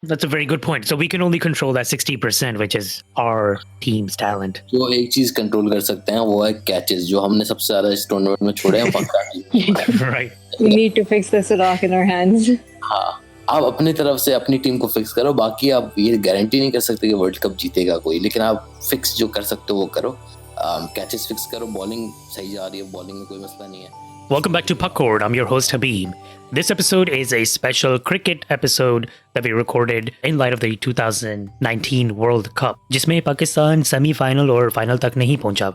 That's a very good point. So we can only control that 60%, which is our team's talent. जो एक चीज control कर सकते हैं वो है कैचेस, जो हमने सबसे ज्यादा इस टूर्नामेंट में छोड़े हैं Pakistan. Right. We need to fix this rock in our hands. हाँ, आप अपनी तरफ से अपनी टीम को फिक्स करो, बाकी आप ये गारंटी नहीं कर सकते कि वर्ल्ड कप जीतेगा कोई, लेकिन आप फिक्स जो कर सकते हो वो करो। कैचेस फिक्स करो, बॉलिंग सही जा रही है, बॉलिंग में कोई मसला नहीं है। Welcome back to Puckcord. I'm your host Habib. This episode is a special cricket episode that we recorded in light of the 2019 World Cup, जिसमें पाकिस्तान सेमीफाइनल और फाइनल तक नहीं पहुंचा।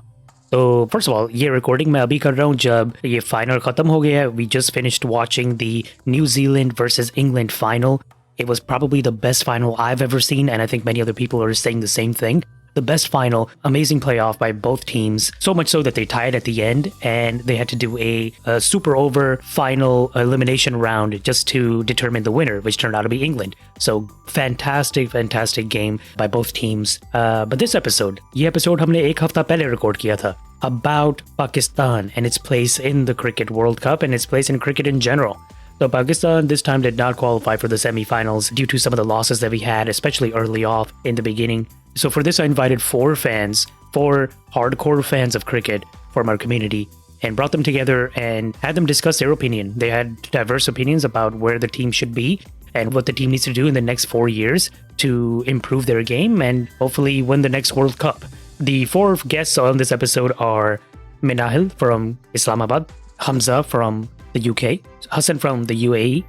तो फर्स्ट ऑफ ऑल ये रिकॉर्डिंग मैं अभी कर रहा हूँ जब ये फाइनल खत्म हो गया है। We just finished watching the New Zealand versus England final. It was probably the best final I've ever seen, and I think many other people are saying the same thing. The best final, amazing playoff by both teams, so much so that they tied at the end and they had to do a super over final elimination round just to determine the winner, which turned out to be England. So fantastic game by both teams. But this episode, ये episode हमने एक हफ्ता पहले record किया था, about Pakistan and its place in the Cricket World Cup and its place in cricket in general. So Pakistan this time did not qualify for the semi-finals due to some of the losses that we had, especially early off in the beginning. So for this, I invited four hardcore fans of cricket from our community and brought them together and had them discuss their opinion. They had diverse opinions about where the team should be and what the team needs to do in the next 4 years to improve their game and hopefully win the next World Cup. The four guests on this episode are Minahil from Islamabad, Hamza from the UK, Hassan from the U.A.E,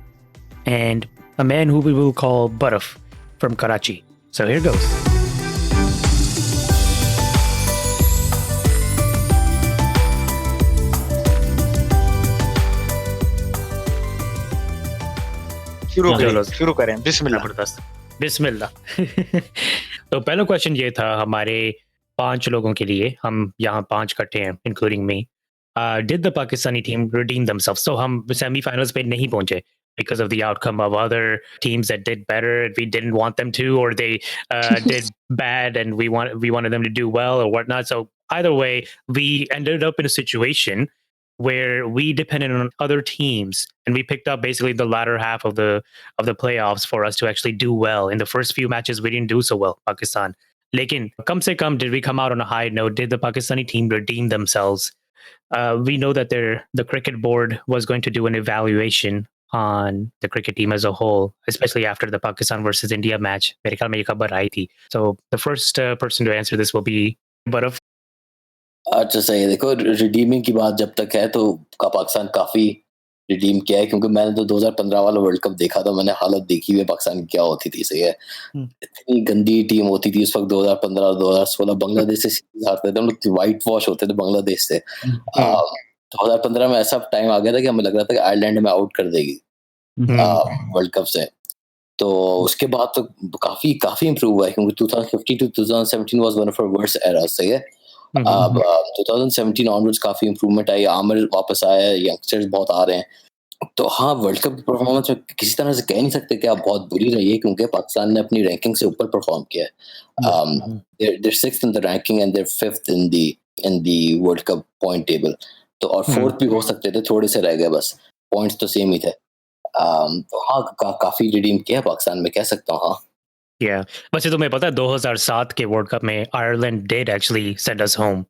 and a man who we will call Baraf from Karachi. So here goes. शुरू करें। बिस्मिल्लाह। तो पहला question ये था हमारे 5 लोगों के लिए, हम यहाँ 5 इकट्ठे हैं including me. Did the Pakistani team redeem themselves? So हम semi-finals पे नहीं पहुंचे because of the outcome of other teams that did better and we didn't want them to, or they did bad and we wanted them to do well or whatnot. So either way, we ended up in a situation where we depended on other teams and we picked up basically the latter half of the playoffs for us to actually do well. In the first few matches, we didn't do so well, Pakistan. Lekin, kam se kam, did we come out on a high note? Did the Pakistani team redeem themselves? We know that the cricket board was going to do an evaluation on the cricket team as a whole, especially after the Pakistan versus India match. मेरे ख्याल में ये खबर आई थी. So the first person to answer this will be Baraf. अच्छा सही है। देखो, रिडीमिंग की बात जब तक है तो पाकिस्तान काफी रिडीम किया है, क्योंकि मैंने तो 2015 वाला वर्ल्ड कप देखा था, मैंने हालत देखी हुई है पाकिस्तान की क्या होती थी। सही है, इतनी गंदी टीम होती थी उस वक्त। 2015 और 2016 बांग्लादेश से सीरीज हारते थे हम लोग, व्हाइट वॉश होते थे बांग्लादेश से। 2015 में ऐसा टाइम आ गया था कि हमें लग रहा था कि आयरलैंड में आउट कर देगी वर्ल्ड कप से। तो उसके बाद तो काफी इंप्रूव हुआ है, क्योंकि 2015 to 2017 was one of our worst eras. सही है, अब 2017 ऑनवर्ड्स काफी इंप्रूवमेंट आई, आमिर वापस आया, यंगस्टर्स बहुत आ रहे हैं। तो हाँ, वर्ल्ड कप परफॉर्मेंस में किसी तरह से कह नहीं सकते कि आप बहुत बुरी रही है, क्योंकि पाकिस्तान ने अपनी रैंकिंग से ऊपर परफॉर्म किया है। they're 6th in the ranking and they're 5th in the world cup point table. तो और 4th भी हो सकते थे, थोड़े से रह गए, बस पॉइंट्स तो सेम ही थे। तो हाँ, काफी रिडीम किया पाकिस्तान में, कह सकता हूँ। हाँ, Yeah. वैसे तुम्हें पता है 2007 के वर्ल्ड कप में Ireland did actually send us home.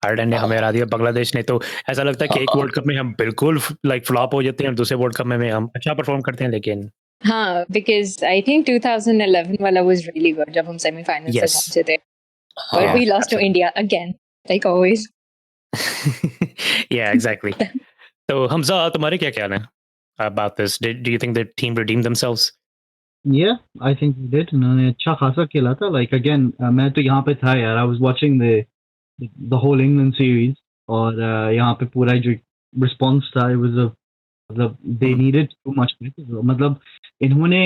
Ireland ने हमें हरा दिया बांग्लादेश ने। तो ऐसा लगता है कि एक वर्ल्ड कप में हम बिल्कुल लाइक फ्लॉप हो जाते हैं और दूसरे वर्ल्ड कप में हम अच्छा परफॉर्म करते हैं, लेकिन हाँ, because I think 2011 वाला was really good जब हम semi-finals से पहुंचे थे, but we lost to India again, like always. Yeah, exactly. तो हमजा, तुम्हारे क्या ख्याल है about this? Do you think the team redeemed themselves? Yeah, I think we did. उन्होंने अच्छा खासा खेला था. Like again, मैं तो यहाँ पे था यार. I was watching the whole England series और यहाँ पे पूरा जो response था, it was they needed too much. मतलब इन्होंने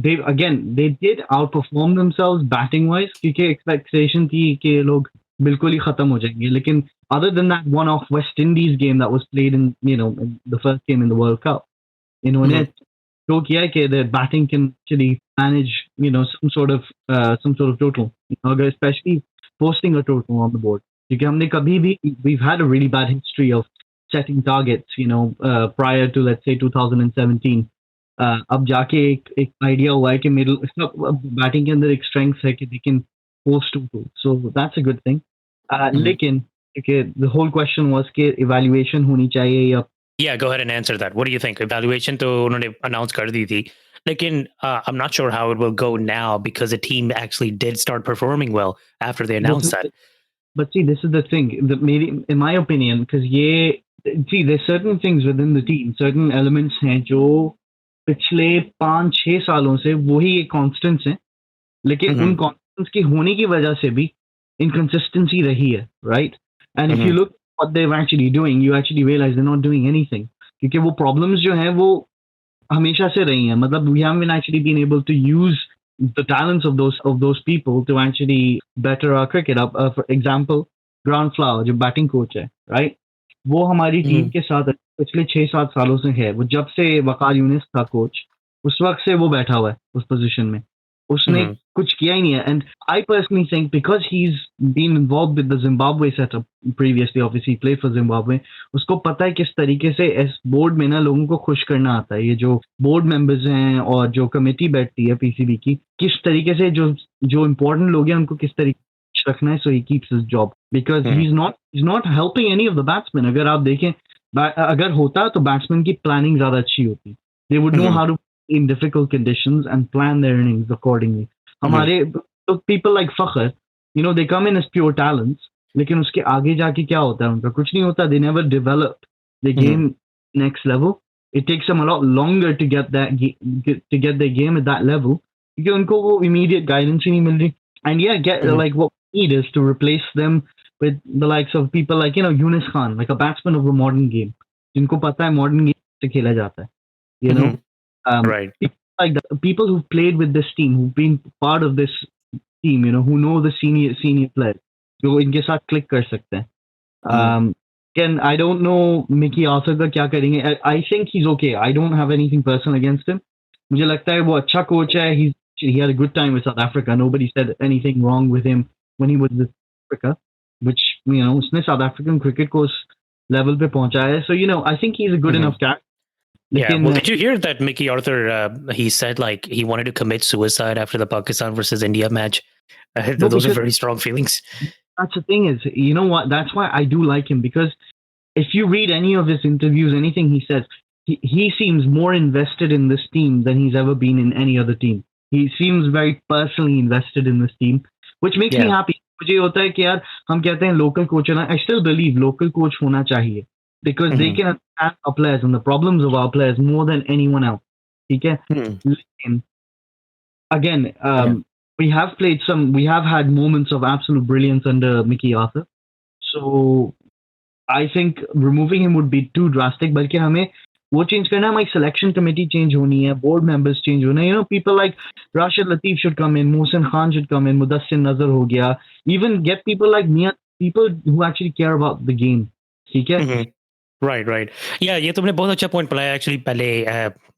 they did outperform themselves batting wise, क्योंकि expectation थी कि ये लोग बिल्कुल ही खत्म हो जाएंगे. लेकिन other than that one-off West Indies game that was played in in the first game in the World Cup, इन्होंने show किया है कि the batting can actually manage some sort of total, especially posting a total on the board. क्योंकि हमने कभी भी we've had a really bad history of setting targets prior to, let's say, 2017, अब जाके एक आइडिया हुआ है कि मिडिल बैटिंग के अंदर एक स्ट्रेंथ है कि they can post too, so that's a good thing. लेकिन द होल क्वेश्चन वाज कि इवैल्यूएशन होनी चाहिए या Yeah, go ahead and answer that. What do you think? Evaluation तो उन्होंने announce कर दी थी, लेकिन I'm not sure how it will go now because the team actually did start performing well after they announced that. But see, this is the thing. Maybe, in my opinion, because there's certain things within the team, certain elements हैं जो पिछले 5-6 सालों से वही एक constants हैं, लेकिन उन constants की होने की वजह से भी inconsistency रही है, right? And if you look at what they're actually doing, you actually realize they're not doing anything. क्योंकि वो problems जो हैं वो हमेशा से रही हैं. मतलब we haven't actually been able to use the talents of those people to actually better our cricket. For example, Grant Flower जो batting coach है, right? वो हमारी टीम के साथ पिछले 6-7 सालों से है. वो जब से वकार यूनिस था कोच, उस वक्त से वो बैठा हुआ है उस पोजीशन में. उसने कुछ किया ही नहीं है. And I personally think because he's been involved with the Zimbabwe setup previously, obviously he played for Zimbabwe, उसको पता है किस तरीके से इस बोर्ड में ना लोगों को खुश करना आता है. ये जो बोर्ड मेंबर्स हैं और जो कमेटी बैठती है पीसीबी की, किस तरीके से जो इम्पोर्टेंट लोग हैं उनको किस तरीके से रखना है, so he keeps his job because he's not helping any of the batsmen. अगर आप देखें, अगर होता तो बैट्समैन की प्लानिंग ज्यादा अच्छी होती. They would know how to in difficult conditions and plan their innings accordingly. हमारे people like Fakhr, they come in as pure talents, लेकिन उसके आगे जाके क्या होता है उनका? कुछ नहीं होता. They never develop the game next level. It takes them a lot longer to get their game at that level क्योंकि उनको वो immediate guidance ही नहीं मिल रही. And like what we need is to replace them with the likes of people like Yunus Khan, like a batsman of the modern game, जिनको पता है modern game से खेला जाता है. Right. People like the people who've played with this team, who've been part of this team, who know the senior players, जो इनके साथ click कर सकते हैं. Again, I don't know Mickey Arthur का क्या करेंगे. I think he's okay. I don't have anything personal against him. मुझे लगता है वो अच्छा coach है. He had a good time with South Africa. Nobody said anything wrong with him when he was with Africa, which उसने South African cricket को उस level पे पहुंचाया है. So I think he's a good enough guy. Yeah, well, did you hear that Mickey Arthur, he said like he wanted to commit suicide after the Pakistan versus India match? Those are very strong feelings. That's the thing is, you know what? That's why I do like him, because if you read any of his interviews, anything he says, he seems more invested in this team than he's ever been in any other team. He seems very personally invested in this team, which makes me happy. मुझे होता है कि यार हम कहते हैं local coach है ना, I still believe local coach होना चाहिए. Because they can understand our players and the problems of our players more than anyone else. Okay? Again, we have had moments of absolute brilliance under Mickey Arthur. So I think removing him would be too drastic. बल्कि हमें वो change करना है, हमारी selection committee change होनी है, board members change होना है. People like Rashid Latif should come in, Mohsin Khan should come in, Mudassir Nazar हो गया. Even get people like me, people who actually care about the game. ठीक है? Right. Yeah, ये तुमने बहुत अच्छा point पढ़ाया. Actually, पहले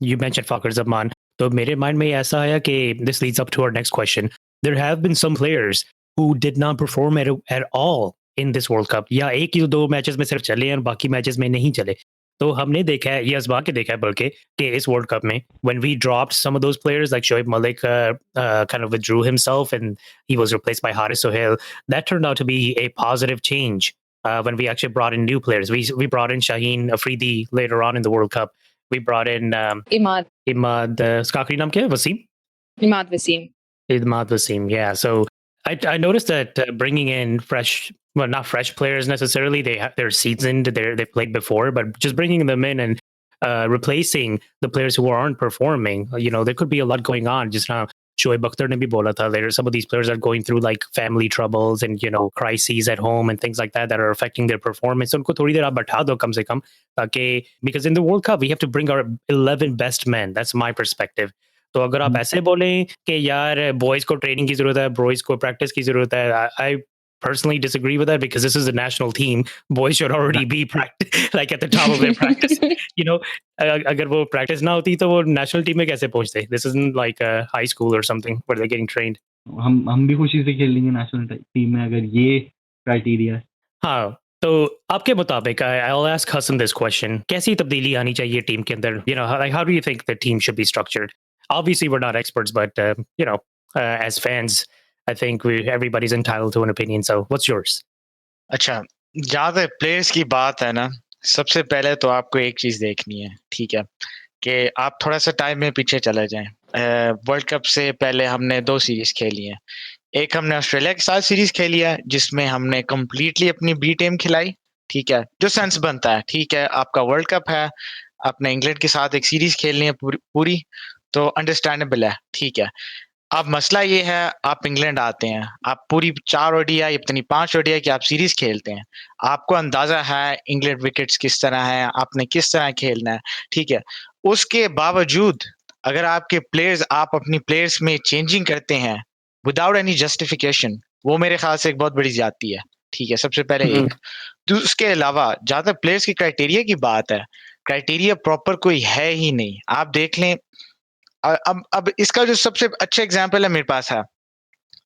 you mentioned Fakhar Zaman. तो मेरे mind में ऐसा आया कि this leads up to our next question. There have been some players who did not perform at all in this World Cup. या एक या दो मैचेस में सिर्फ चले और बाकी मैचेस में नहीं चले. तो हमने देखा है, ये अजबा के देखा है बल्कि कि इस वर्ल्ड कप में when we dropped some of those players like Shoaib Malik kind of withdrew himself and he was replaced by Haris Sohail, that turned out to be a positive change. When we actually brought in new players, we brought in Shaheen Afridi later on in the World Cup. We brought in Imad. Uska आखिरी नाम क्या है? Wasim? Imad Wasim. Yeah. So I noticed that bringing in not fresh players necessarily. They're seasoned. They've played before, but just bringing them in and replacing the players who aren't performing. There could be a lot going on. Just now, Shoaib Akhtar ne bhi bola tha later. Some of these players are going through like family troubles and crises at home and things like that are affecting their performance. Unko thodi der aap batha do kam se kam, because in the World Cup we have to bring our 11 best men. That's my perspective. तो अगर आप ऐसे बोलें कि यार boys को training की जरूरत है, बॉयज को प्रैक्टिस की जरूरत है, I personally disagree with that because this is a national team. Boys should already be like at the top of their practice. अगर वो practice ना होती तो वो national team में कैसे पहुंचते? This isn't like a high school or something where they're getting trained. हम भी खुशी से खेल लेंगे national team में अगर ये criteria है. हाँ, तो आपके मुताबिक I'll ask Hassan this question. कैसी तब्दीली आनी चाहिए टीम के अंदर? You know, how do you think the team should be structured? Obviously, we're not experts, but you know, as fans, I think everybody's entitled to an opinion. So, what's yours? अच्छा, जहाँ तक players की बात है ना, सबसे पहले तो आपको एक चीज़ देखनी है, ठीक है? कि आप थोड़ा-सा टाइम में पीछे चले जाएँ। वर्ल्ड कप से पहले हमने 2 सीरीज़ खेली हैं। एक हमने ऑस्ट्रेलिया के साथ सीरीज़ खेली है, जिसमें हमने कंप्लीटली अपनी बी टीम खिलाई, ठीक है? जो सेंस बनता है, ठीक है? आपका वर्ल्ड कप है, आपने इंग्लैंड के साथ एक सीरीज़ खेलनी है पूरी, तो अंडरस्टैंडेबल है, ठीक है? अब मसला ये है, आप इंग्लैंड आते हैं, आप पूरी 4 ओडीआई इतनी 5 ओडीआई की आप सीरीज़ खेलते हैं। आपको अंदाज़ा है इंग्लैंड विकेट्स किस तरह हैं, आपने किस तरह खेलना है, ठीक है? उसके बावजूद अगर आपके प्लेयर्स आप अपनी प्लेयर्स में चेंजिंग करते हैं विदाउट एनी जस्टिफिकेशन, वो मेरे ख़्याल से एक बहुत बड़ी ज़्यादती है, ठीक है? सबसे पहले एक। उसके अलावा जहाँ तक प्लेयर्स की क्राइटेरिया की बात है, क्राइटेरिया प्रॉपर कोई है ही नहीं। आप देख लें अब इसका जो सबसे अच्छा एग्जांपल है मेरे पास है।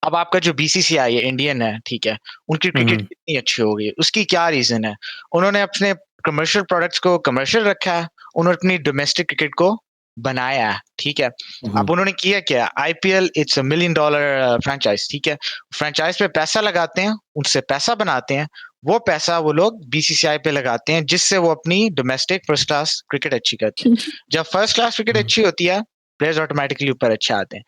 अब आपका जो बीसीसीआई है, इंडियन है, ठीक है? उनकी क्रिकेट कितनी अच्छी हो गई है, उसकी क्या रीज़न है? उन्होंने अपने कमर्शियल प्रोडक्ट्स को कमर्शियल रखा है, उन्होंने अपनी डोमेस्टिक क्रिकेट को बनाया है, ठीक है? अब उन्होंने किया क्या? IPL it's a $1 million franchise, ठीक है? फ्रैंचाइज़ पे पैसा लगाते हैं, उनसे पैसा बनाते हैं, वो पैसा वो लोग बीसीसीआई पे लगाते हैं, जिससे वो अपनी डोमेस्टिक फर्स्ट क्लास क्रिकेट अच्छी करते हैं। जब फर्स्ट क्लास क्रिकेट अच्छी होती है, प्लेयर्स ऑटोमेटिकली ऊपर अच्छे आते हैं।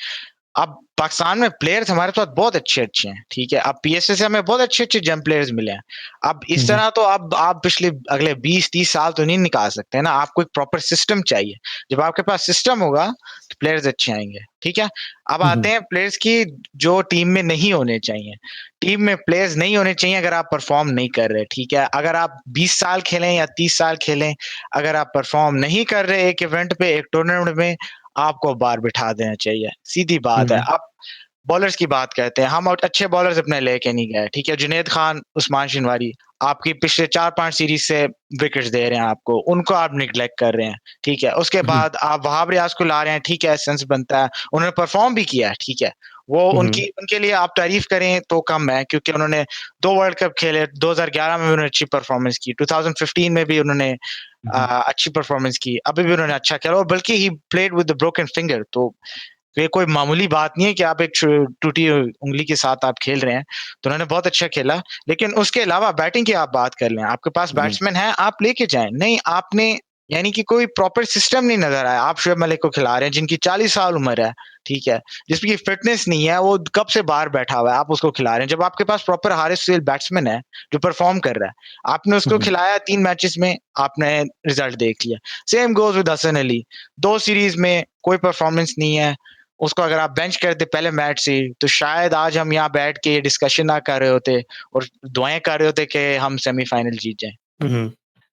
अब पाकिस्तान में प्लेयर्स हमारे पास बहुत अच्छे-अच्छे हैं, ठीक है? अब पीएसए से हमें बहुत अच्छे-अच्छे जम प्लेयर्स मिले हैं। अब इस तरह तो अब आप पिछले अगले 20-30 साल तो नहीं निकाल सकते ना, आपको एक प्रॉपर सिस्टम चाहिए। जब आपके पास सिस्टम होगा, तो प्लेयर्स अच्छे आएँगे, ठीक है? अब आते हैं प्लेयर्स की जो टीम में नहीं होने चाहिए। टीम में प्लेयर्स नहीं होने चाहिए अगर आप परफ़ॉर्म नहीं कर रहे, ठीक है? अगर आप 20 साल खेलें या 30 साल खेलें, अगर आप परफ़ॉर्म नहीं कर रहे एक इवेंट पे, एक टूर्नामेंट में, आपको बाहर बिठा देना चाहिए, सीधी बात है। अब बॉलर्स की बात करते हैं, हम अच्छे बॉलर्स अपने लेके नहीं गए, ठीक है? जुनैद खान, उस्मान शनवारी, आपकी पिछले 4-5 सीरीज़ से विकेट्स दे रहे हैं आपको, उनको आप नेग्लेक्ट कर रहे हैं, ठीक है? उसके बाद आप वहाब रियाज को ला रहे हैं, ठीक है, सेंस बनता है, उन्होंने परफ़ॉर्म भी किया है, ठीक है? वो उनके लिए आप तारीफ़ करें तो कम है, क्योंकि उन्होंने 2 वर्ल्ड कप खेले, 2011 में भी उन्होंने अच्छी परफ़ॉर्मेंस की, 2015 में भी उन्होंने अच्छी परफ़ॉर्मेंस की, अभी भी उन्होंने अच्छा खेला और बल्कि he played with the broken finger, तो ये कोई मामूली बात नहीं है कि आप एक टूटी उँगली के साथ आप खेल रहे हैं, तो उन्होंने बहुत अच्छा खेला। लेकिन उसके अलावा बैटिंग की आप बात कर लें, आपके पास बैट्समैन हैं, आप लेके जाएँ। नहीं, आपने यानी कि कोई प्रॉपर सिस्टम नहीं नज़र आया। आप शुएब मलिक को खिला रहे हैं, जिनकी 40 साल उम्र है, ठीक है? जिसकी फिटनेस नहीं है, वो कब से बाहर बैठा हुआ है, आप उसको खिला रहे हैं। जब आपके पास प्रॉपर हारिस सेल बैट्समैन है, जो परफ़ॉर्म कर रहा है, आपने उसको खिलाया 3 मैचेस में, आपने रिज़ल्ट देख लिया। Same goes with Hasan Ali, 2 series में कोई परफ़ॉर्मेंस नहीं है, उसको अगर आप बेंच कर दे पहले मैच से, तो शायद आज हम यहाँ बैठ के ये डिस्कशन ना कर रहे होते और दुआएँ कर रहे होते कि हम सेमीफाइनल जीत जाएँ।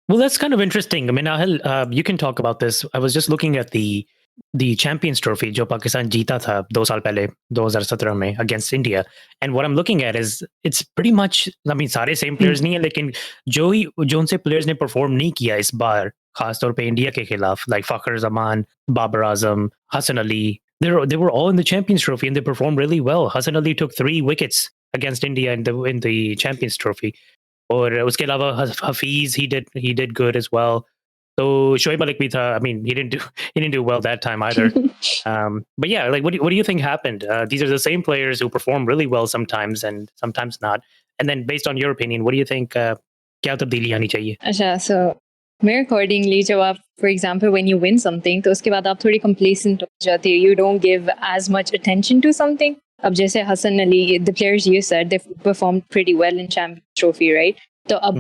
Well, that's kind of interesting. Minahil, you can talk about this. I was just looking at the Champions Trophy जो पाकिस्तान जीता था 2 साल पहले 2017 में against India, and what I'm looking at is it's pretty much, I mean सारे same players नहीं है, लेकिन जो उनसे players ने perform नहीं किया इस बार, खासतौर पे इंडिया के खिलाफ, like Fakhar Zaman, Babar Azam, Hassan Ali, they were all in the Champions Trophy and they performed really well. Hassan Ali took 3 wickets against India in the Champions Trophy. और उसके अलावा Hafeez he did good as well. So Shoaib Malik bhi tha, I mean he didn't do well that time either. But yeah, like what do you think happened? These are the same players who perform really well sometimes and sometimes not. And then based on your opinion, what do you think क्या तब्दीली आनी चाहिए? अच्छा, so मेरे accordingly जब आप for example when you win something तो उसके बाद आप थोड़ी complacent हो जाते हो, you don't give as much attention to something. अब जैसे Hasan Ali, the players you said they performed pretty well in Champions Trophy, right? तो अब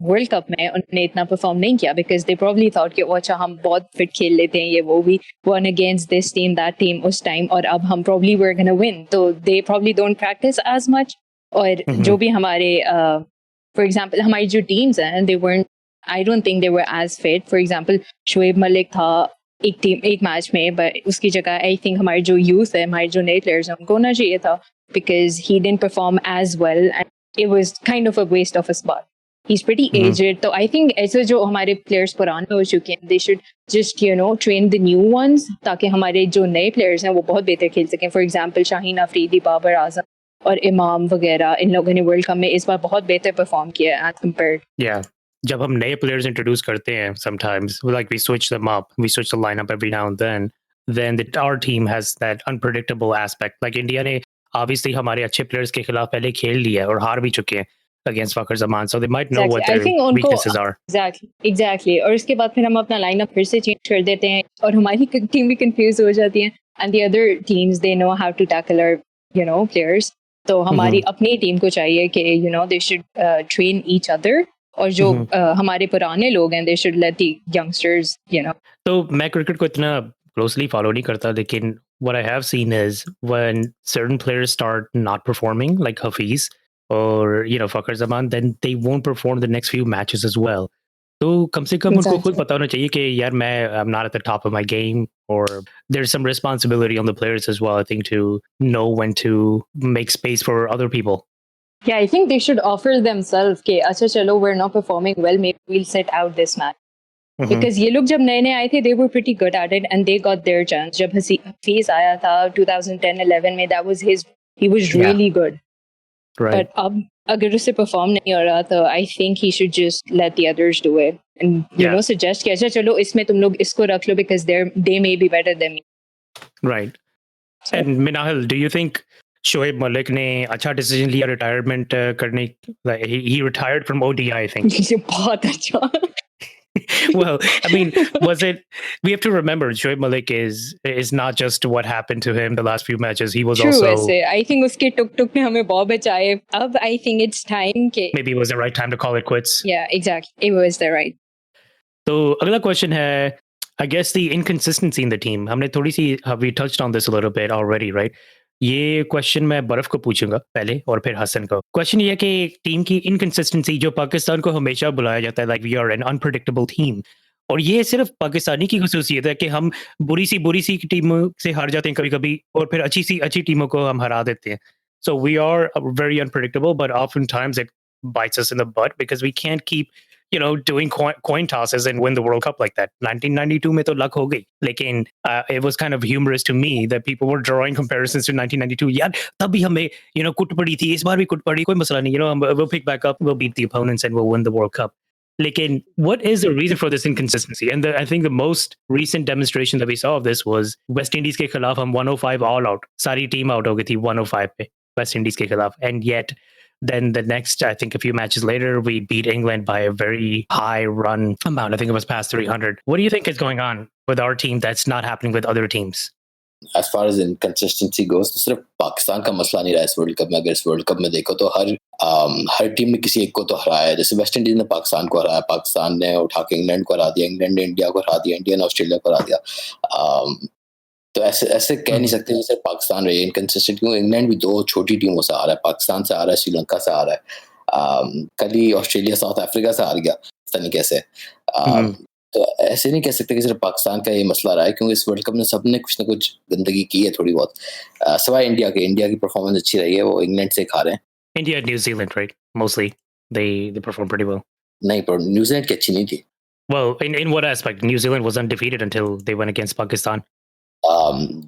वर्ल्ड कप में उन्होंने इतना परफॉर्म नहीं किया because they probably thought कि अच्छा हम बहुत फिट खेल लेते हैं, ये वो भी won against this team that team उस टाइम, और अब हम probably we're gonna win, तो they probably don't practice as much. और जो भी हमारे for example हमारी जो teams हैं they weren't, I don't think they were as fit. For example Shoaib Malik था एक मैच में, but उसकी जगह I think हमारे जो youth है, हमारे जो नए players हैं, उनको होना चाहिए था because he didn't perform as well and it was kind of a waste of a spot. He's pretty aged, so I think ऐसे जो हमारे players पुराने हो चुके हैं, they should just train the new ones ताकि हमारे जो नए players हैं वो बहुत बेहतर खेल सकें. For example शाहीन अफरीदी, बाबर आजम, और इमाम वगैरह इन लोगों ने वर्ल्ड कप में इस बार बहुत बेहतर परफॉर्म किया है एज कम्पेयर्ड. Yeah. जब हम नए players introduce करते हैं, sometimes like we switch them up, we switch the lineup every now and then our team has that unpredictable aspect. Like India ने obviously हमारे अच्छे players के खिलाफ पहले खेल लिया है और हार भी चुके हैं against Fakhar Zaman, so they might know what I their think उनको weaknesses are. Exactly. और उसके बाद फिर हम अपना लाइनअप फिर से चेंज कर देते हैं और हमारी टीम भी कंफ्यूज हो जाती है and the other teams they know how to tackle our players. तो हमारी अपनी टीम को चाहिए कि they should train each other और जो हमारे पुराने लोग हैं they should let the youngsters. तो मैं क्रिकेट को इतना closely follow नहीं करता, लेकिन what I have seen is when certain players start not performing, like Hafiz or Fakhar Zaman, then they won't perform the next few matches as well. तो कम से कम उनको खुद पता होना चाहिए कि यार I'm not at the top of my game, or there's some responsibility on the players as well, I think, to know when to make space for other people. Yeah, I think they should offer themselves कि अच्छा चलो we're not performing well, maybe we'll sit out this match. Because ये लोग जब नए आए थे, they were pretty good at it and they got their chance. जब Hafiz आया था 2010-11 में, he was really good. Right. But अब अगर उससे perform नहीं हो रहा तो I think he should just let the others do it and suggest कि अच्छा चलो इसमें तुम लोग इसको रख लो because they may be better than me. Right. So, and Minahil, do you think Shoaib Malik ने अच्छा decision लिया retirement करने? Like he retired from ODI, I think. बहुत अच्छा. Well, I mean, we have to remember Shoaib Malik is not just what happened to him the last few matches. He was also वैसे I think उसके tuk-tuk ने हमें बहुत बचाए. अब I think it's time के maybe it was the right time to call it quits. Yeah, exactly. It was the right. तो अगला question है, I guess the inconsistency in the team. हमने थोड़ी सी we touched on this a little bit already, right? ये question मैं बर्फ को पूछूंगा पहले और फिर हसन को. क्वेश्चन ये है कि टीम की इनकंसिस्टेंसी, जो पाकिस्तान को हमेशा बुलाया जाता है like we are an unpredictable team, और ये सिर्फ पाकिस्तानी की खसूसियत है कि हम बुरी सी टीमों से हार जाते हैं कभी-कभी और फिर अच्छी टीमों को हम हरा देते हैं. So we are very unpredictable, but oftentimes it bites us in the butt because we can't keep doing coin tosses and win the World Cup like that. 1992 में तो luck हो गई, लेकिन it was kind of humorous to me that people were drawing comparisons to 1992. यार तब भी हमें कुट पड़ी थी, इस बार भी कुट पड़ी, कोई मसला नहीं, we'll pick back up, we'll beat the opponents and we'll win the World Cup. Lekin, what is the reason for this inconsistency? And I think the most recent demonstration that we saw of this was West Indies के खिलाफ हम 105 all out, सारी team out हो गई थी 105 पे West Indies के खिलाफ, and yet then the next, I think a few matches later, we beat England by a very high run amount. I think it was past 300. What do you think is going on with our team that's not happening with other teams? As far as inconsistency goes, तो सिर्फ पाकिस्तान का मसला नहीं रहा इस world cup में. अगर इस वर्ल्ड कप में देखो तो हर टीम में किसी एक को तो हराया है. जैसे वेस्ट इंडीज ने पाकिस्तान को हराया, पाकिस्तान ने उठा के इंग्लैंड को हरा दिया, इंग्लैंड ने इंडिया को हरा दिया, इंडिया ने ऑस्ट्रेलिया को हरा दिया. तो ऐसे कह नहीं सकते जैसे पाकिस्तान रही इनकंसिस्टेंट, क्योंकि इंग्लैंड भी दो छोटी टीमों से आ रहा है, पाकिस्तान से आ रहा है, श्रीलंका से आ रहा है, कल ही ऑस्ट्रेलिया साउथ अफ्रीका से हार गया, पता नहीं कैसे. तो ऐसे नहीं कह सकते कि सिर्फ पाकिस्तान का ये मसला रहा है, क्योंकि इस वर्ल्ड कप में सबने कुछ ना कुछ गंदगी की है थोड़ी बहुत, सिवाय इंडिया की परफॉर्मेंस अच्छी रही है, वो इंग्लैंड से खा रहे हैं. India and New Zealand, right? Mostly they perform pretty well. नहीं, पर न्यूजीलैंड की अच्छी नहीं थी. Well, in what aspect? New Zealand was undefeated until they went against Pakistan.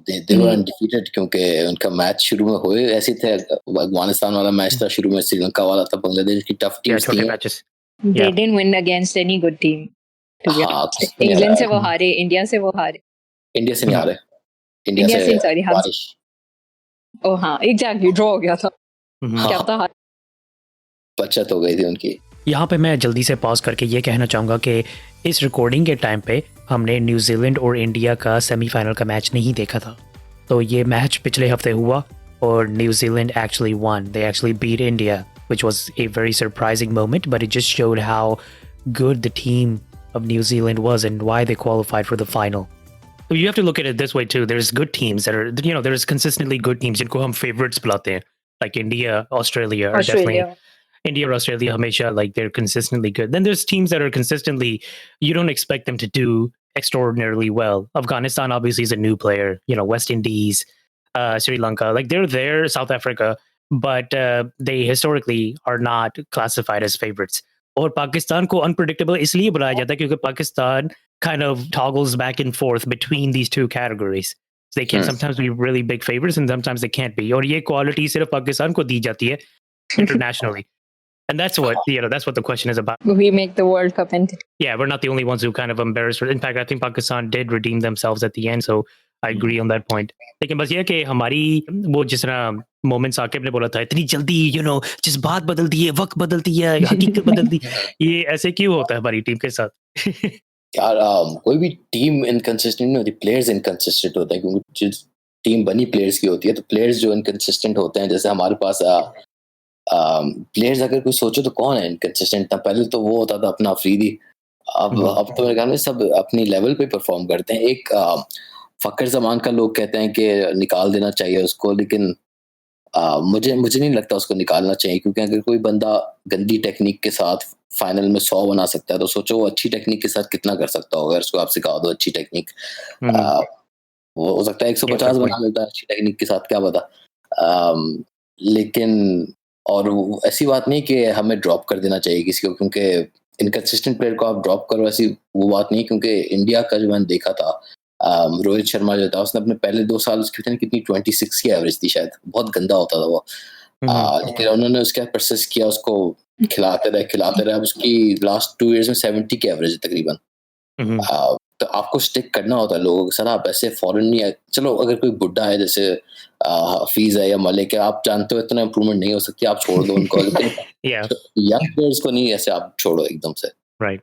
They were undefeated क्योंकि उनका मैच शुरू में हुए ऐसे थे. अफगानिस्तान वाला मैच था, शुरू में श्रीलंका वाला था, बांग्लादेश की टफ टीम्स थी. They didn't win against any good team. England से वो हारे, इंडिया से वो हारे. इंडिया से नहीं हारे, इंडिया से सॉरी बारिश. ओह हाँ, एग्जैक्टली ड्रॉ हो गया था. क्या था, बचत हो गई थी उनकी. यहाँ पे मैं जल्दी से पॉज करके ये कहना चाहूँगा कि इस रिकॉर्डिंग के टाइम पे हमने न्यूजीलैंड और इंडिया का सेमीफाइनल का मैच नहीं देखा था. तो ये मैच पिछले हफ्ते हुआ और New Zealand actually won. They actually beat India, which was a very surprising moment, but it just showed how good the team of New Zealand was and why they qualified for the final. So you have to look at it this way too. There's good teams that are, there's consistently good teams जिनको हम favorites बुलाते हैं, like India, Australia are definitely. India or Australia, hamesha, like they're consistently good. Then there's teams that are consistently, you don't expect them to do extraordinarily well. Afghanistan obviously is a new player, West Indies, Sri Lanka, like they're there, South Africa, but they historically are not classified as favorites. और पाकिस्तान को unpredictable इसलिए बुलाया जाता है क्योंकि Pakistan kind of toggles back and forth between these two categories. They can sometimes be really big favorites and sometimes they can't be. और ये quality सिर्फ पाकिस्तान को दी जाती है internationally. And that's what that's what the question is about. We make the World Cup entity. Yeah, we're not the only ones who kind of embarrassed. In fact, I think Pakistan did redeem themselves at the end, so I agree on that point. लेकिन बस ये कि हमारी वो जिस तरह moments आके ने बोला था इतनी जल्दी जिस बात बदलती है वक्त बदलती है हकीकत बदलती ये ऐसे क्यों होता है हमारी टीम के साथ यार कोई भी टीम इनकंसिस्टेंट नहीं होती, प्लेयर्स इनकंसिस्टेंट होते हैं क्योंकि जिस टीम बनी प्लेयर्स की होती है, तो प्लेयर्स जो इनकंसिस्टेंट होते हैं, जैसे हमारे पास प्लेयर्स अगर कोई सोचो तो कौन है इनकंसिस्टेंट था, पहले तो वो होता था अपना अफरीदी, अब तो मेरे ख्याल में सब अपनी लेवल पे परफॉर्म करते हैं। एक फकर जमान का लोग कहते हैं कि निकाल देना चाहिए उसको, लेकिन मुझे नहीं लगता उसको निकालना चाहिए, क्योंकि अगर कोई बंदा गंदी टेक्निक के साथ फाइनल में 100 बना सकता है, तो सोचो वो अच्छी टेक्निक के साथ कितना कर सकता होगा। अगर उसको आप सिखा दो अच्छी टेक्निक, वो हो सकता है 150 बना लेता है अच्छी टेक्निक के साथ, क्या पता। लेकिन और ऐसी बात नहीं कि हमें ड्रॉप कर देना चाहिए किसी को, क्योंकि इनकंसिस्टेंट प्लेयर को आप ड्रॉप करो, ऐसी वो बात नहीं। क्योंकि इंडिया का जो मैंने देखा था, रोहित शर्मा जो था, उसने अपने पहले 2 साल उसकी कितनी 26 की एवरेज थी शायद, बहुत गंदा होता था वो, लेकिन उन्होंने उसके परसिस्ट किया, उसको खिलाते रहे। अब उसकी लास्ट 2 इयर्स में 70 की एवरेज है तकरीबन। तो आपको स्टिक करना होता है लोगों के साथ, आप ऐसे फॉरन नहीं है। चलो अगर कोई बुड्ढा है जैसे हफीज है या मलिक है, आप जानते हो इतना इम्प्रूवमेंट नहीं हो सकती, आप छोड़ दो उनको, लेकिन यंग प्लेयर्स को नहीं ऐसे आप छोड़ो एकदम से। Right.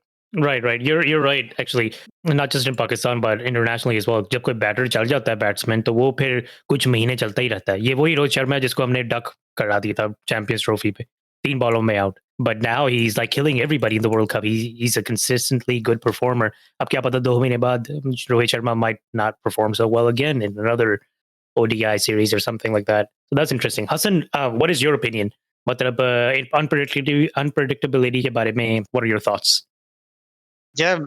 You're right. Actually, not just in Pakistan but internationally as well. जब कोई बैटर चल जाता है बैट्समैन, तो वो फिर कुछ महीने चलता ही रहता है। ये वही रोहित शर्मा है जिसको हमने डक करा दिया था चैंपियंस ट्रॉफी पे 3 बॉलों में out, but now he's like killing everybody in the World Cup. He's a consistently good performer. अब क्या पता 2 महीने बाद Rohit Sharma might not perform so well again in another ODI series or something like that. So that's interesting. Hassan, what is your opinion? मतलब unpredictability के बारे में, what are your thoughts? यार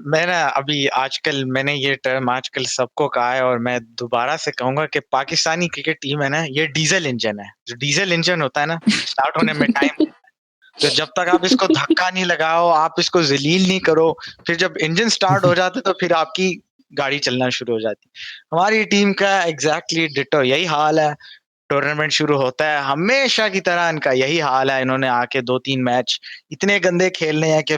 मैंने ये टर्म आजकल सबको कहा है, और मैं दोबारा से कहूंगा कि पाकिस्तानी क्रिकेट टीम है ना, ये डीजल इंजन है। जो डीजल इंजन होता है ना, स्टार्ट होने में टाइम, तो जब तक आप इसको धक्का नहीं लगाओ, आप इसको जलील नहीं करो, फिर जब इंजन स्टार्ट हो जाता है तो फिर आपकी गाड़ी चलना शुरू हो जाती। हमारी टीम का एग्जैक्टली डिटो यही हाल है। टूर्नामेंट शुरू होता है, हमेशा की तरह इनका यही हाल है। इन्होंने आके 2-3 मैच इतने गंदे खेलने हैं कि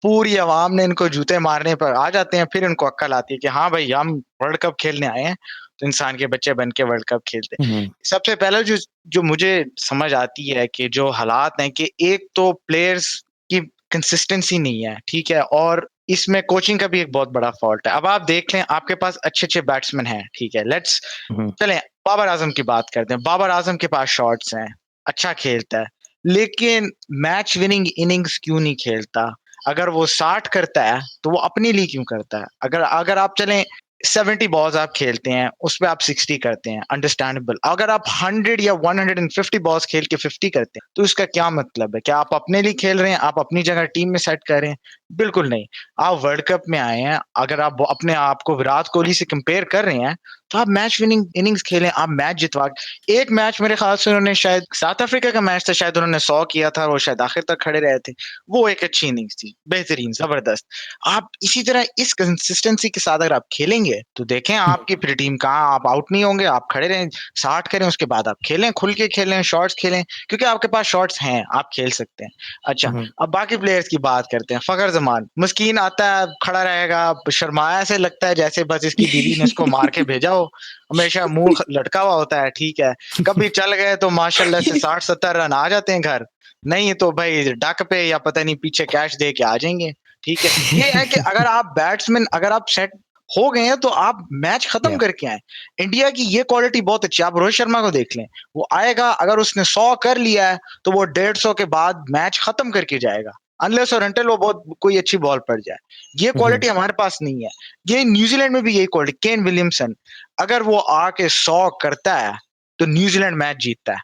पूरी आवाम ने इनको जूते मारने पर आ जाते हैं, फिर इनको अक्ल आती है कि हाँ भाई हम वर्ल्ड कप खेलने आए हैं, तो इंसान के बच्चे बन के वर्ल्ड कप खेलते हैं। सबसे पहले जो मुझे समझ आती है कि जो हालात हैं कि एक तो प्लेयर्स की कंसिस्टेंसी नहीं है, ठीक है, और इसमें कोचिंग का भी एक बहुत बड़ा फॉल्ट है। अब आप देख लें, आपके पास अच्छे बैट्समैन हैं, ठीक है, लेट्स चलें बाबर आजम की बात करते हैं। बाबर आजम के पास शॉट्स हैं, अच्छा खेलता है, लेकिन मैच विनिंग इनिंग्स क्यों नहीं खेलता? अगर वो 60 करता है तो वो अपने लिए क्यों करता है? अगर आप चलें 70 बॉल्स आप खेलते हैं, उसमें आप 60 करते हैं, अंडरस्टैंडेबल। अगर आप 100 या 150 बॉल्स खेल के 50 करते हैं, तो इसका क्या मतलब है? क्या आप अपने लिए खेल रहे हैं? आप अपनी जगह टीम में सेट कर रहे हैं? बिल्कुल नहीं। आप वर्ल्ड कप में आए हैं, अगर आप अपने आप को विराट कोहली से कंपेयर कर रहे हैं, तो आप मैच विनिंग इनिंग्स खेलें, आप मैच जितवा। एक मैच मेरे ख्याल से उन्होंने, शायद साउथ अफ्रीका का मैच था, शायद उन्होंने 100 किया था, और शायद आखिर तक खड़े रहे थे। वो एक अच्छी इनिंग्स थी, बेहतरीन, जबरदस्त। आप इसी तरह इस कंसिस्टेंसी के साथ अगर आप खेलेंगे, तो देखें आपकी फिर टीम कहाँ, आप आउट नहीं होंगे, आप खड़े रहें, 60 करें, उसके बाद आप खेलें, खुल के खेलें, शॉट्स खेलें, क्योंकि आपके पास शॉट्स हैं, आप खेल सकते हैं। अच्छा, अब बाकी प्लेयर्स की बात करते हैं। फखर जमान मस्कीन आता है, खड़ा रहेगा, शर्माया से लगता है जैसे बस इसकी बीवी ने इसको मार के भेजा हो, हमेशा मुंह लटका हुआ होता है, ठीक है। कभी चल गए तो माशाल्लाह से 60-70 रन आ जाते हैं घर, नहीं तो भाई डक पे या पता नहीं पीछे कैश दे के आ जाएंगे, ठीक है। ये है कि अगर आप बैट्समैन, अगर आप सेट हो गए हैं, तो आप मैच खत्म करके आए। इंडिया की ये क्वालिटी बहुत अच्छी है। आप रोहित शर्मा को देख लें, वो आएगा, अगर उसने 100 कर लिया है, तो वो 150 के बाद मैच खत्म करके जाएगा, अनलेस और अनटिल वो बहुत कोई अच्छी बॉल पड़ जाए। ये क्वालिटी हमारे पास नहीं है। ये न्यूजीलैंड में भी यही क्वालिटी, केन विलियमसन अगर वो आके 100 करता है, तो न्यूजीलैंड मैच जीतता है,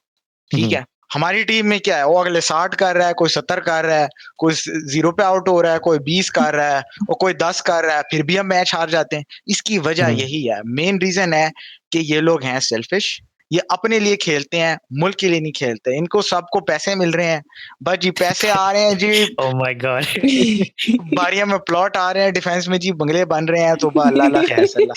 ठीक है। हमारी टीम में क्या है, वो अगले 60 कर रहा है, कोई 70 कर रहा है, कोई 0 पे आउट हो रहा है, कोई 20 कर रहा है, और कोई 10 कर रहा है, फिर भी हम मैच हार जाते हैं। इसकी वजह यही है, मेन रीजन है कि ये लोग हैं सेल्फिश, ये अपने लिए खेलते हैं, मुल्क के लिए नहीं खेलते। इनको सबको पैसे मिल रहे हैं, बस जी पैसे आ रहे हैं जी, Oh my god. बारिया में प्लॉट आ रहे हैं, डिफेंस में जी बंगले बन रहे हैं, तो अल्लाह अल्लाह खैर सल्ला।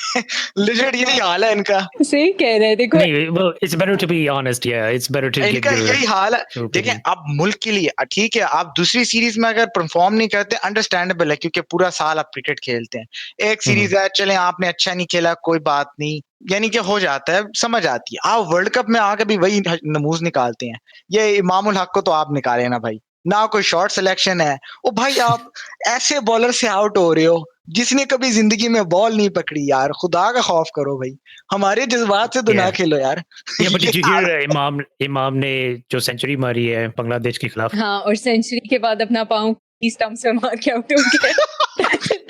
लिजिट यही हाल है इनका। सही कह रहे हैं, देखो नहीं, well, it's better to be honest. Yeah, it's better to give इनका your यही हाल है। your देखें, opinion. अब मुल्क के लिए ठीक है, आप दूसरी सीरीज में अगर परफॉर्म नहीं करते, अंडरस्टैंडेबल है, क्योंकि पूरा साल आप क्रिकेट खेलते हैं। एक सीरीज है, चलें आपने अच्छा नहीं खेला, कोई बात नहीं, यानी कि हो जाता है, समझ आती है। आप वर्ल्ड कप में आके भी वही नमूज निकालते हैं। ये इमामुल हक को तो आप निकाले ना भाई, ना कोई शॉर्ट सिलेक्शन है। ओ भाई, आप ऐसे बॉलर से आउट हो रहे हो जिसने कभी जिंदगी में बॉल नहीं पकड़ी यार, खुदा का खौफ करो भाई, हमारे जज्बात से तो ना Yeah. खेलो यार। Yeah, but did ये you hear हाल- इमाम ने जो सेंचुरी मारी है बांग्लादेश के खिलाफ? हाँ, और सेंचुरी के बाद अपना पाँव स्टंप से मार के आउट हो गया।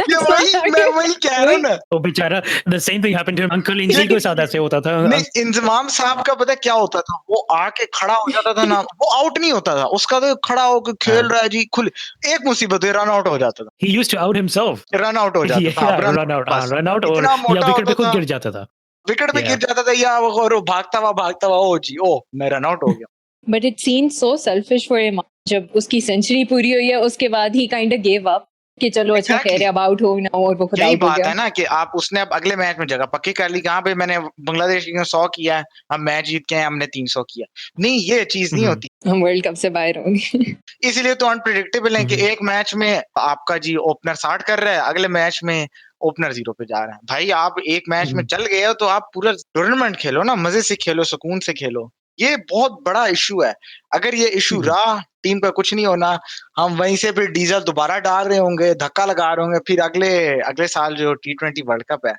ये मैं वही कह रहा हूँ ना। वो बेचारा, the same thing happened to him. Uncle इंजल के साथ ऐसे होता था। नहीं, इंजमाम साहब का पता है क्या होता था, वो आके खड़ा हो जाता था ना, वो आउट नहीं होता था उसका, तो खड़ा होकर खेल रहा है जी, खुल एक मुसीबत है, रन आउट हो जाता था, He used to out himself. Run out हो जाता था। Yeah, रन run out, बस run out, और इतना या मोटा विकेट पे होता खुद था, गिर जाता था। विकेट पे Yeah. गिर जाता था, या वो भागता हुआ, ओ जी, ओ मैं रन आउट हो गया। But it seemed so selfish for him. जब उसकी सेंचुरी पूरी हुई है, उसके बाद ही kind of gave up कि चलो अच्छा Exactly. खैर है, अब आउट हो ना, और वो खुद यही आउट हो बात गया। है ना कि आप उसने अब अगले मैच में जगह पक्की कर ली। कहाँ पे मैंने बांग्लादेश की 100 किया है, हम मैच जीत के हैं, हमने 300 किया। नहीं, ये चीज नहीं होती। हम वर्ल्ड कप से बाहर होंगे। इसीलिए तो अनप्रिडिक्टेबल है कि एक मैच में आपका जी ओपनर 60 कर रहा है, अगले मैच में ओपनर 0 पे जा रहा है। भाई, आप एक मैच में चल गए हो तो आप पूरा टूर्नामेंट खेलो ना, मजे से खेलो, सुकून से खेलो। ये बहुत बड़ा इशू है। अगर ये इशू रहा, टीम का कुछ नहीं होना, हम वहीं से फिर डीजल दोबारा डाल रहे होंगे, धक्का लगा रहे होंगे, फिर अगले साल जो T20 वर्ल्ड कप है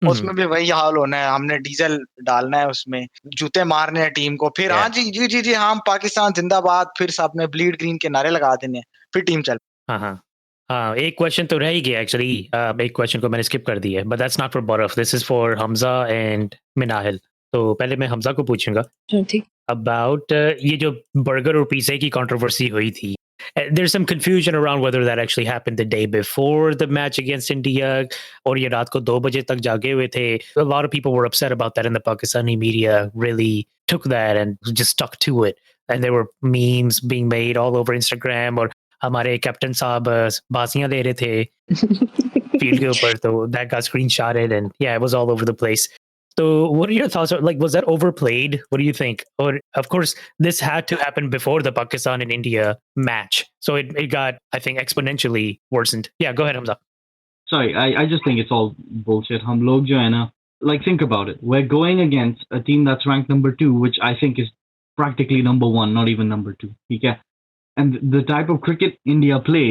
उसमें भी वही हाल होना है। हमने डीजल डालना है, उसमें जूते मारने हैं टीम को, फिर हाँ जी जी जी जी, हम पाकिस्तान जिंदाबाद, फिर सबने ब्लीड ग्रीन के नारे लगा देने हैं, फिर टीम चल। हाँ, एक क्वेश्चन तो रह ही गया एक्चुअली। एक क्वेश्चन को मैंने स्किप कर दिया है, बट दैट्स नॉट फॉर बरफ, this is for Hamza and Minahil. तो पहले मैं हमजा को पूछूंगा ठीक। अबाउट ये जो बर्गर और पिज़्ज़ा की कंट्रोवर्सी हुई थी। There's some confusion around whether that actually happened the day before the match against India, और ये रात को 2 बजे तक जागे हुए थे. A lot of people were upset about that, and the Pakistani media really took that and just stuck to it. And there were memes being made all over Instagram, और हमारे कैप्टन साहब बासियां ले रहे थे फील्ड के ऊपर, तो that got screenshotted, and yeah, it was all over the place. So what are your thoughts? Like, was that overplayed? What do you think? Or, of course, this had to happen before the Pakistan and India match. So it got, I think, exponentially worsened. Yeah, go ahead, Hamza. Sorry, I just think it's all bullshit. Hum log jo hai na, like, think about it. We're going against a team that's ranked number 2, which I think is practically number 1, not even number 2. Okay? And the type of cricket India play,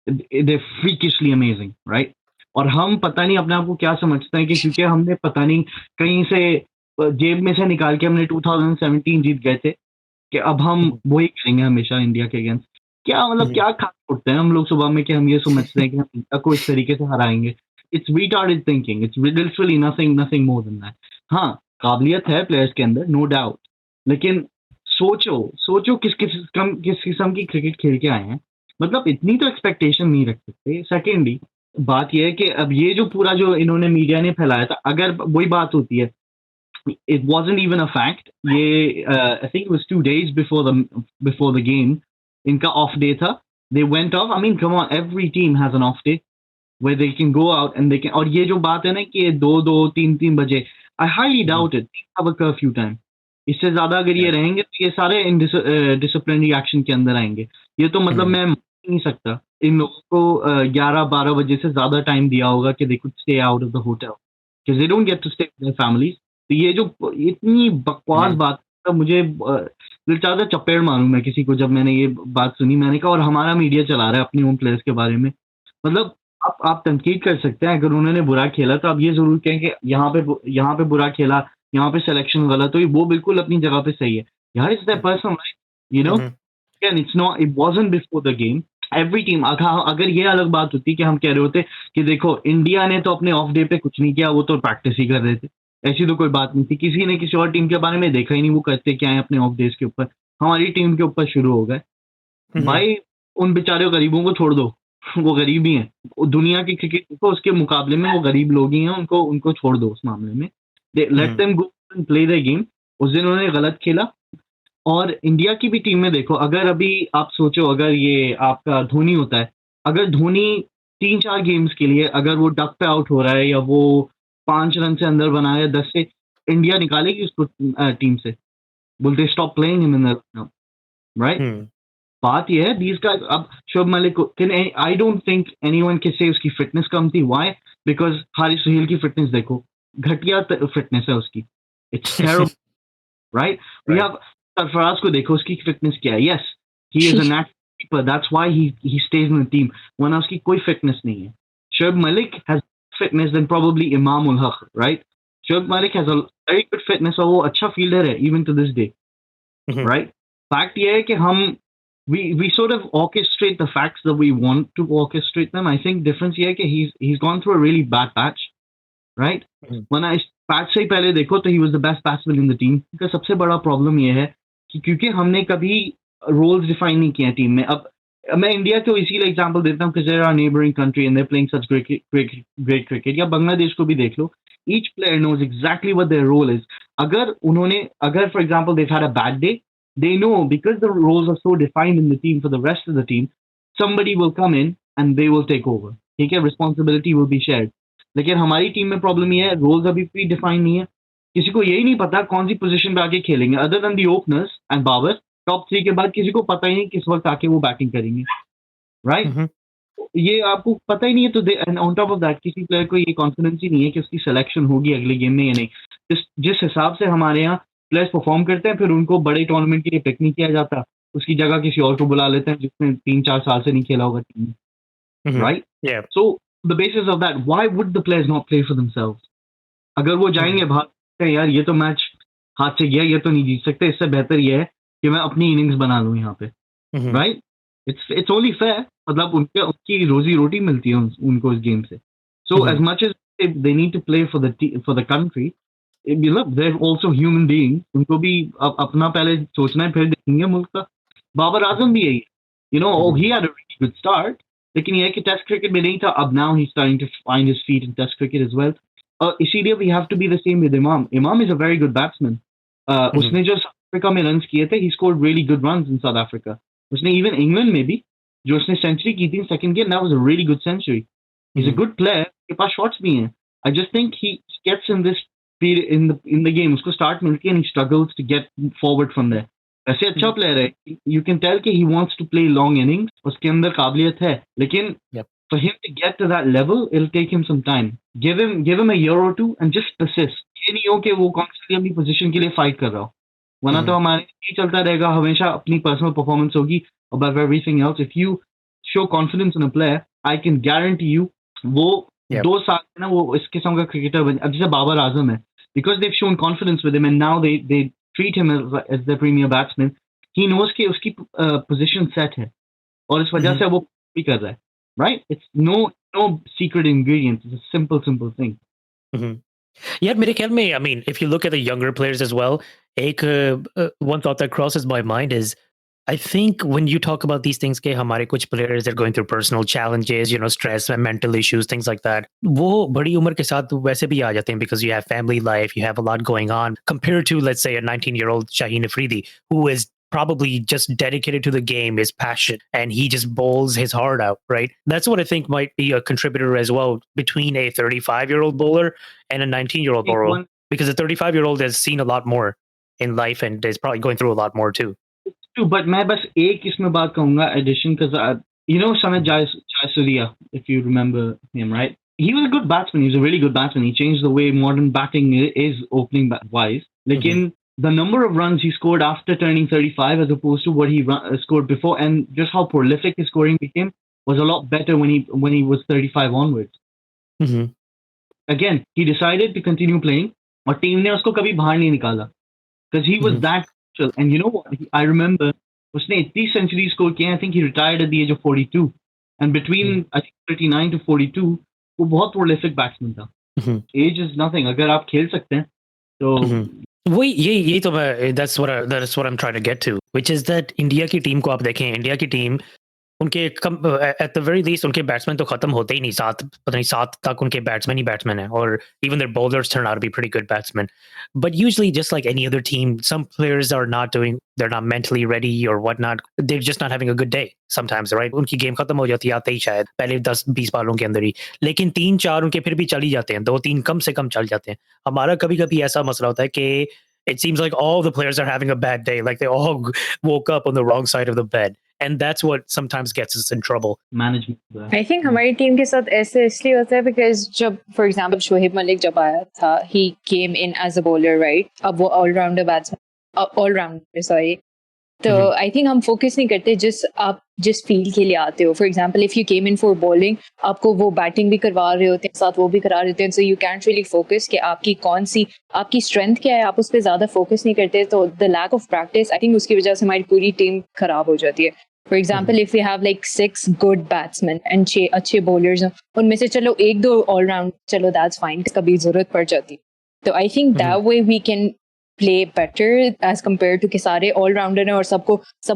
they're freakishly amazing, right? और हम पता नहीं अपने आप को क्या समझते हैं कि क्योंकि हमने पता नहीं कहीं से जेब में से निकाल के हमने 2017 जीत गए थे कि अब हम वही करेंगे हमेशा इंडिया के अगेंस्ट। क्या मतलब क्या खा उठते हैं हम लोग सुबह में कि हम ये समझते हैं कि हम इंडिया को इस तरीके से हराएंगे। It's retarded thinking, it's literally nothing more than that. हाँ, काबिलियत है प्लेयर्स के अंदर, नो डाउट, लेकिन सोचो किस किस्म की क्रिकेट खेल के आए हैं। मतलब इतनी तो एक्सपेक्टेशन नहीं रख सकते। सेकेंडली बात यह है कि अब ये जो पूरा जो इन्होंने मीडिया ने फैलाया था, अगर वही बात होती है, it wasn't even a fact, ये I think it was 2 days before the game, इनका off day था, they went off. I mean, come on, every team has an off day where they can go out and they can, और ये जो बात है ना कि 2-3 बजे, I highly doubt it, they have a curfew time. इससे ज्यादा अगर ये रहेंगे तो ये सारे डिसिप्लिनरी एक्शन के अंदर आएंगे। ये तो मतलब मैं नहीं सकता इन लोगों को 11-12 बजे से ज्यादा टाइम दिया होगा कि they could stay out of the hotel because they don't get to stay with their families. तो ये जो इतनी बकवास बात है, मुझे दिल चाहता चपेड़ मारूं मैं किसी को जब मैंने ये बात सुनी। मैंने कहा और हमारा मीडिया चला रहा है अपने होम प्लेयर्स के बारे में। मतलब आप तनकीद कर सकते हैं, अगर उन्होंने बुरा खेला तो आप ये जरूर कहें कि यहाँ पे बुरा खेला, यहाँ पे सिलेक्शन गलत हुई, वो बिल्कुल अपनी जगह पे सही है यार। It's their personal life, you know, and it's not, it wasn't before the game. Every team, अगर ये अलग बात होती कि हम कह रहे होते कि देखो इंडिया ने तो अपने ऑफ डे पे कुछ नहीं किया, वो तो प्रैक्टिस ही कर रहे थे, ऐसी तो कोई बात नहीं थी। किसी ने किसी और टीम के बारे में देखा ही नहीं वो करते क्या है अपने ऑफ डेज के ऊपर। हमारी टीम के ऊपर शुरू हो गए। भाई उन बेचारे गरीबों को छोड़ दो, वो गरीब ही हैं। दुनिया की क्रिकेट को उसके मुकाबले में वो गरीब लोग ही हैं, उनको छोड़ दो उस मामले में। Let them go and play the game. उस दिन उन्होंने गलत खेला। और इंडिया की भी टीम में देखो, अगर अभी आप सोचो, अगर ये आपका धोनी होता है, अगर धोनी 3-4 गेम्स के लिए अगर वो डक पे आउट हो रहा है या वो 5 रन से अंदर बना है 10 से, इंडिया निकालेगी उसको टीम से, बोलते stop playing him in the right. बात ये है दीज का, अब शुभ मलिक को I don't think anyone can say उसकी फिटनेस कम थी। व्हाई? बिकॉज हारिस सुहेल की फिटनेस देखो, घटिया फिटनेस है उसकी, it's terrible right. We have Sarfaraz को देखो, उसकी फिटनेस क्या है। Yes, he is a natural keeper, that's why he stays in the team, वरना उसकी कोई फिटनेस नहीं है। Shoaib Malik has fitness then probably Imam ul Haq, right. Shoaib Malik has a very good fitness और वो अच्छा फील्डर है even to this day, right. Fact ये है कि हम we sort of orchestrate the facts that we want to orchestrate them. I think difference ये है कि he's gone through a really bad patch, right? When I patch से ही पहले देखो तो he was the best batsman in the team. का सबसे बड़ा प्रॉब्लम ये है कि क्योंकि हमने कभी रोल्स डिफाइन नहीं किए टीम में। अब मैं इंडिया को इसीलिए एग्जांपल देता हूँ कि they're our neighboring country and they're playing such great cricket. या बांग्लादेश को भी देख लो, each player knows exactly what their role is. अगर for example they've had a bad day, they know because the roles are so defined in the team for the rest of the team, somebody will come in and they will take over. ठीक है, responsibility will be shared. लेकिन हमारी team में problem ये है, roles अभी भी define नहीं है, किसी को यही नहीं पता कौन सी पोजीशन पे आके खेलेंगे। Other than the openers and Babar, top 3 के बाद किसी को पता ही नहीं किस वक्त आके वो बैटिंग करेंगे, राइट। ये आपको पता ही नहीं है। तो and on top of that किसी प्लेयर को ये कॉन्फिडेंस ही नहीं है कि उसकी सिलेक्शन होगी अगले गेम में या नहीं। जिस हिसाब से हमारे यहाँ प्लेयर्स परफॉर्म करते हैं, फिर उनको बड़े टूर्नामेंट के लिए पिक नहीं किया जाता, उसकी जगह किसी और को बुला लेते हैं जिसने 3-4 साल से नहीं खेला होगा टीम में, right. So the basis of that, why would the players not play for themselves? अगर वो जाएंगे बाहर, यार ये तो मैच हाथ से गया, ये तो नहीं जीत सकते, इससे बेहतर ये है कि मैं अपनी इनिंग्स बना लूं यहाँ पे, राइट। इट्स ओनली फेयर, मतलब उनकी रोजी रोटी मिलती है उनको इस गेम से। So as much as they need to play for the country, they're also human beings, उनको भी अपना पहले सोचना है, फिर देखेंगे मुल्क का। बाबर आजम भी यही, he had a really good start, लेकिन ये है कि टेस्ट क्रिकेट में नहीं था। अब now he's starting to find his feet in test cricket as well. इसीलिए we have to be the same with Imam. Imam is a very good batsman. उसने जो साउथ अफ्रीका में रन्स किए थे, he scored really good runs in South Africa. उसने even England में भी जो उसने सेंचुरी की थी second game, that was a really good century. He's a good player, उसके पास शॉट्स भी हैं। I just think he gets in this in the game, उसको स्टार्ट मिलती है and he struggles to get forward from there. ऐसे अच्छा player है, you can tell कि he wants to play long innings, उसके अंदर काबिलियत है, लेकिन for him to get to that level, it'll take him some time. Give him a year or two and just persist. ये नहीं हो कि वो constantly अपनी पोजीशन के लिए फाइट कर रहा हो, वरना तो हमारे ये चलता रहेगा, हमेशा अपनी पर्सनल परफॉर्मेंस होगी above everything else. If you show confidence in a player, I can guarantee you वो 2 साल में ना वो इस किस्म का क्रिकेटर बन। अब जैसे बाबर आजम है, because they've shown confidence with him and now they treat him as their premier batsman, he knows कि उसकी position set है और इस वजह से वो भी कर रहा है, right? It's no secret ingredient. It's a simple thing. Yeah, मेरे ख्याल में, I mean, if you look at the younger players as well, one thought that crosses my mind is, I think when you talk about these things के हमारे कुछ players are going through personal challenges, stress and mental issues, things like that, वो बड़ी उम्र के साथ वैसे भी आ जाते हैं because you have family life, you have a lot going on, compared to, let's say, a 19-year-old Shaheen Afridi who is probably just dedicated to the game, is passionate, and he just bowls his heart out, right? That's what I think might be a contributor as well between a 35-year-old bowler and a 19-year-old bowler, because a 35-year-old has seen a lot more in life and is probably going through a lot more too. But मैं बस एक इसमें बात कहूँगा addition, because Samit Jayasuriya, if you remember him, right? He was a good batsman. He was a really good batsman. He changed the way modern batting is opening wise. Lekin the number of runs he scored after turning 35 as opposed to what he scored before, and just how prolific his scoring became, was a lot better when he was 35 onwards. Again, he decided to continue playing, और team ने उसको कभी बाहर नहीं निकाला, because he was that. And you know what? I remember उसने इतनी centuries score किए. I think he retired at the age of 42. And between I think 39 to 42, वो बहुत prolific batsman था. Age is nothing. अगर आप खेल सकते हैं तो वही ये तो मैं that's what I'm trying to get to, which is that India की टीम को आप देखें, इंडिया की टीम उनके एट द वेरी लीस्ट उनके बैट्समैन तो खत्म होते ही नहीं, पता नहीं 7 तक उनके बैट्समैन ही बैट्समैन है, और even their bowlers turn out to be pretty good batsman. But usually, just like any other team, some players are not doing, they're not mentally ready or whatnot. They're just not having a good day sometimes, right? उनकी game खत्म हो जाती है आते ही, शायद पहले 10-20 बालों के अंदर ही, लेकिन 3-4 उनके फिर भी चल ही जाते हैं, 2-3 कम से कम चल जाते हैं. हमारा कभी-कभी ऐसा मसला होता है कि it seems like all the players are having a bad day, like they all woke up on the wrong side of the bed. And that's what sometimes gets us in trouble. Management. I think हमारी team के साथ ऐसे इसलिए होता है because जब for example Shoaib Malik जब आया था, he came in as a bowler, right? अब वो all-rounder batsman, all-rounder sorry. तो I think हम focus नहीं करते, आप जिस फील्ड के लिए आते हो. For example, if you came in for bowling, आपको वो बैटिंग भी करवा रहे होते हैं, साथ वो भी करा रहे होते हैं, so you can't really focus कि आपकी strength क्या है, आप उस पर ज़्यादा focus नहीं करते. तो the lack of practice, I think उसकी वजह से हमारी पूरी टीम खराब हो जाती है. For example, if we have like 6 good batsmen and 6 अच्छे bowlers, उनमें से चलो 1-2 all-round, चलो that's fine, कभी ज़रूरत पड़ जाती. तो I think that way we can play better as compared to कि सारे all-rounder हैं और सब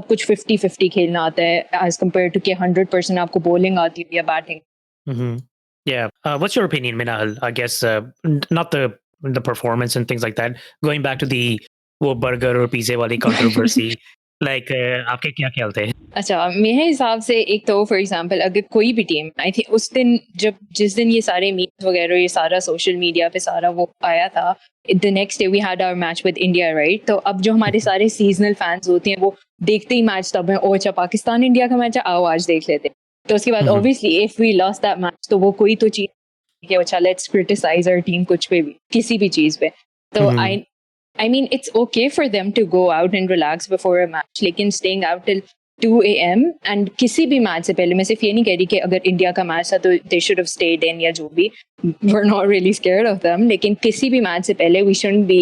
कुछ 50-50 खेलना आता है as compared to कि 100% आपको bowling आती है या batting. Yeah. What's your opinion, Minahil? I guess not the performance and things like that. Going back to the वो burger और पिज़्ज़े वाली controversy. Like आपके क्या ख्याल थे? अच्छा, मेरे हिसाब से एक तो फॉर एग्जांपल अगर कोई भी टीम, आई थिंक उस दिन जिस दिन ये सारे मीम्स वगैरह ये सारा सोशल मीडिया पे सारा वो आया था, the next day we had our match with India, right? तो अब जो हमारे सारे सीजनल फैंस होते हैं वो देखते ही मैच तब है, ओ अच्छा पाकिस्तान इंडिया का मैच है, आओ आज देख लेते हैं. तो उसके बाद obviously if we lost that match तो वो कोई तो चीज कि अच्छा लेट्स क्रिटिसाइज आवर टीम कुछ पे भी किसी भी चीज पे. तो I mean, it's okay for them to go out and relax before a match, लेकिन staying out till 2 a.m. and किसी भी मैच से पहले, मैं सिर्फ ये नहीं कह रही कि अगर इंडिया का मैच था तो they should have stayed in या जो भी, we're not really scared of them, लेकिन किसी भी मैच से पहले we shouldn't be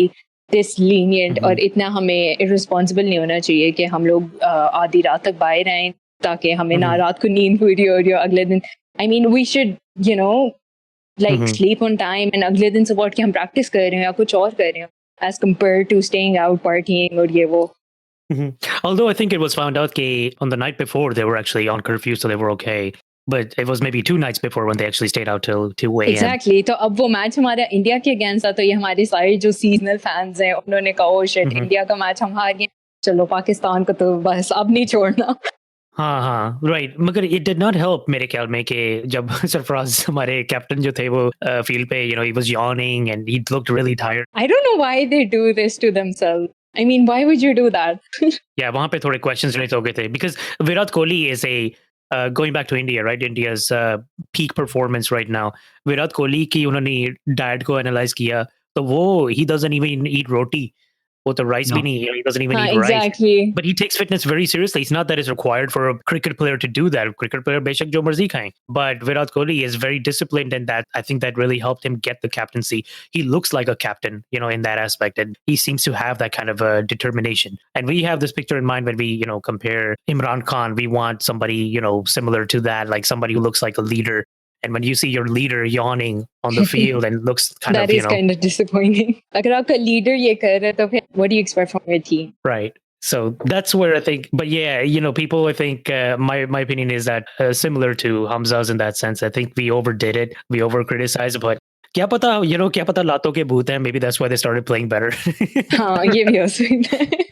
this lenient और इतना हमें irresponsible नहीं होना चाहिए कि हम लोग आधी रात तक बाहर रहें ताकि हमें ना रात को नींद पूरी हो रही हो अगले दिन. I mean, we should, you know, like sleep on time and अगले दिन support कि हम practice कर रहे हैं या कुछ और कर रहे हैं, as compared to staying out partying or ye wo. Although I think it was found out that on the night before they were actually on curfew, so they were okay. But it was maybe 2 nights before when they actually stayed out till 2 a.m. Exactly. तो अब वो match हमारा India के against था, तो ये हमारे सारे जो सीजनल फैंस हैं उन्होंने कहा ओ शिट इंडिया का मैच हम हार गए, चलो पाकिस्तान को तो बस अब नहीं छोड़ना. हाँ राइट. मगर it did not help मेरे ख्याल में कि जब सरफराज हमारे कैप्टन जो थे वो फील्ड पे he was yawning and he looked really tired. I don't know why they do this to themselves. I mean, why would you do that? Yeah, वहाँ पे थोड़े questions raised हो गए थे because Virat Kohli is going back to India, right? India's peak performance right now. Virat Kohli की उन्होंने diet को analyze किया तो वो he doesn't even eat roti. Or the rice bini, he doesn't even eat exactly. rice. But he takes fitness very seriously. It's not that it's required for a cricket player to do that. Cricket player beshak jo marzi khaye. But Virat Kohli is very disciplined, and that I think that really helped him get the captaincy. He looks like a captain, you know, in that aspect, and he seems to have that kind of determination. And we have this picture in mind when we, you know, compare Imran Khan. We want somebody, you know, similar to that, like somebody who looks like a leader. And when you see your leader yawning on the field and looks kind that of, you is know, kind of disappointing. अगर आपका leader ये कर रहा है तो फिर what do you expect from your team? Right. So that's where I think, but yeah, you know, people, I think my opinion is that similar to Hamza's in that sense. I think we overdid it. We over criticized, but क्या पता, you know, क्या पता लातों के भूत हैं. Maybe that's why they started playing better. हाँ, ये भी हो सकता है.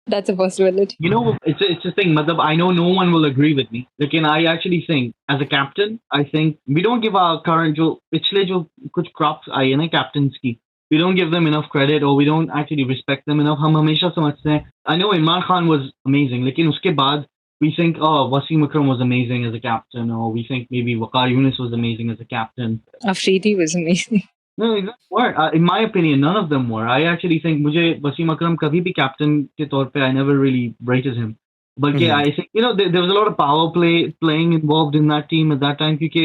That's a possibility. You know, it's a thing. Matlab, I know no one will agree with me. Lekin I actually think, as a captain, I think we don't give our current jo pichle jo kuch crops aaye na captains ki. We don't give them enough credit, or we don't actually respect them enough. Hum hamesha samajhte hain. I know Imran Khan was amazing, lekin uske baad we think, oh, Wasim Akram was amazing as a captain, or we think maybe Waqar Younis was amazing as a captain. Afridi was amazing. No, in my opinion, none of them were. I actually think मुझे वसीम अकरम कभी भी captain के तौर पे I never really rated him. But I think, you know, there was a lot of power playing involved in that team at that time क्योंकि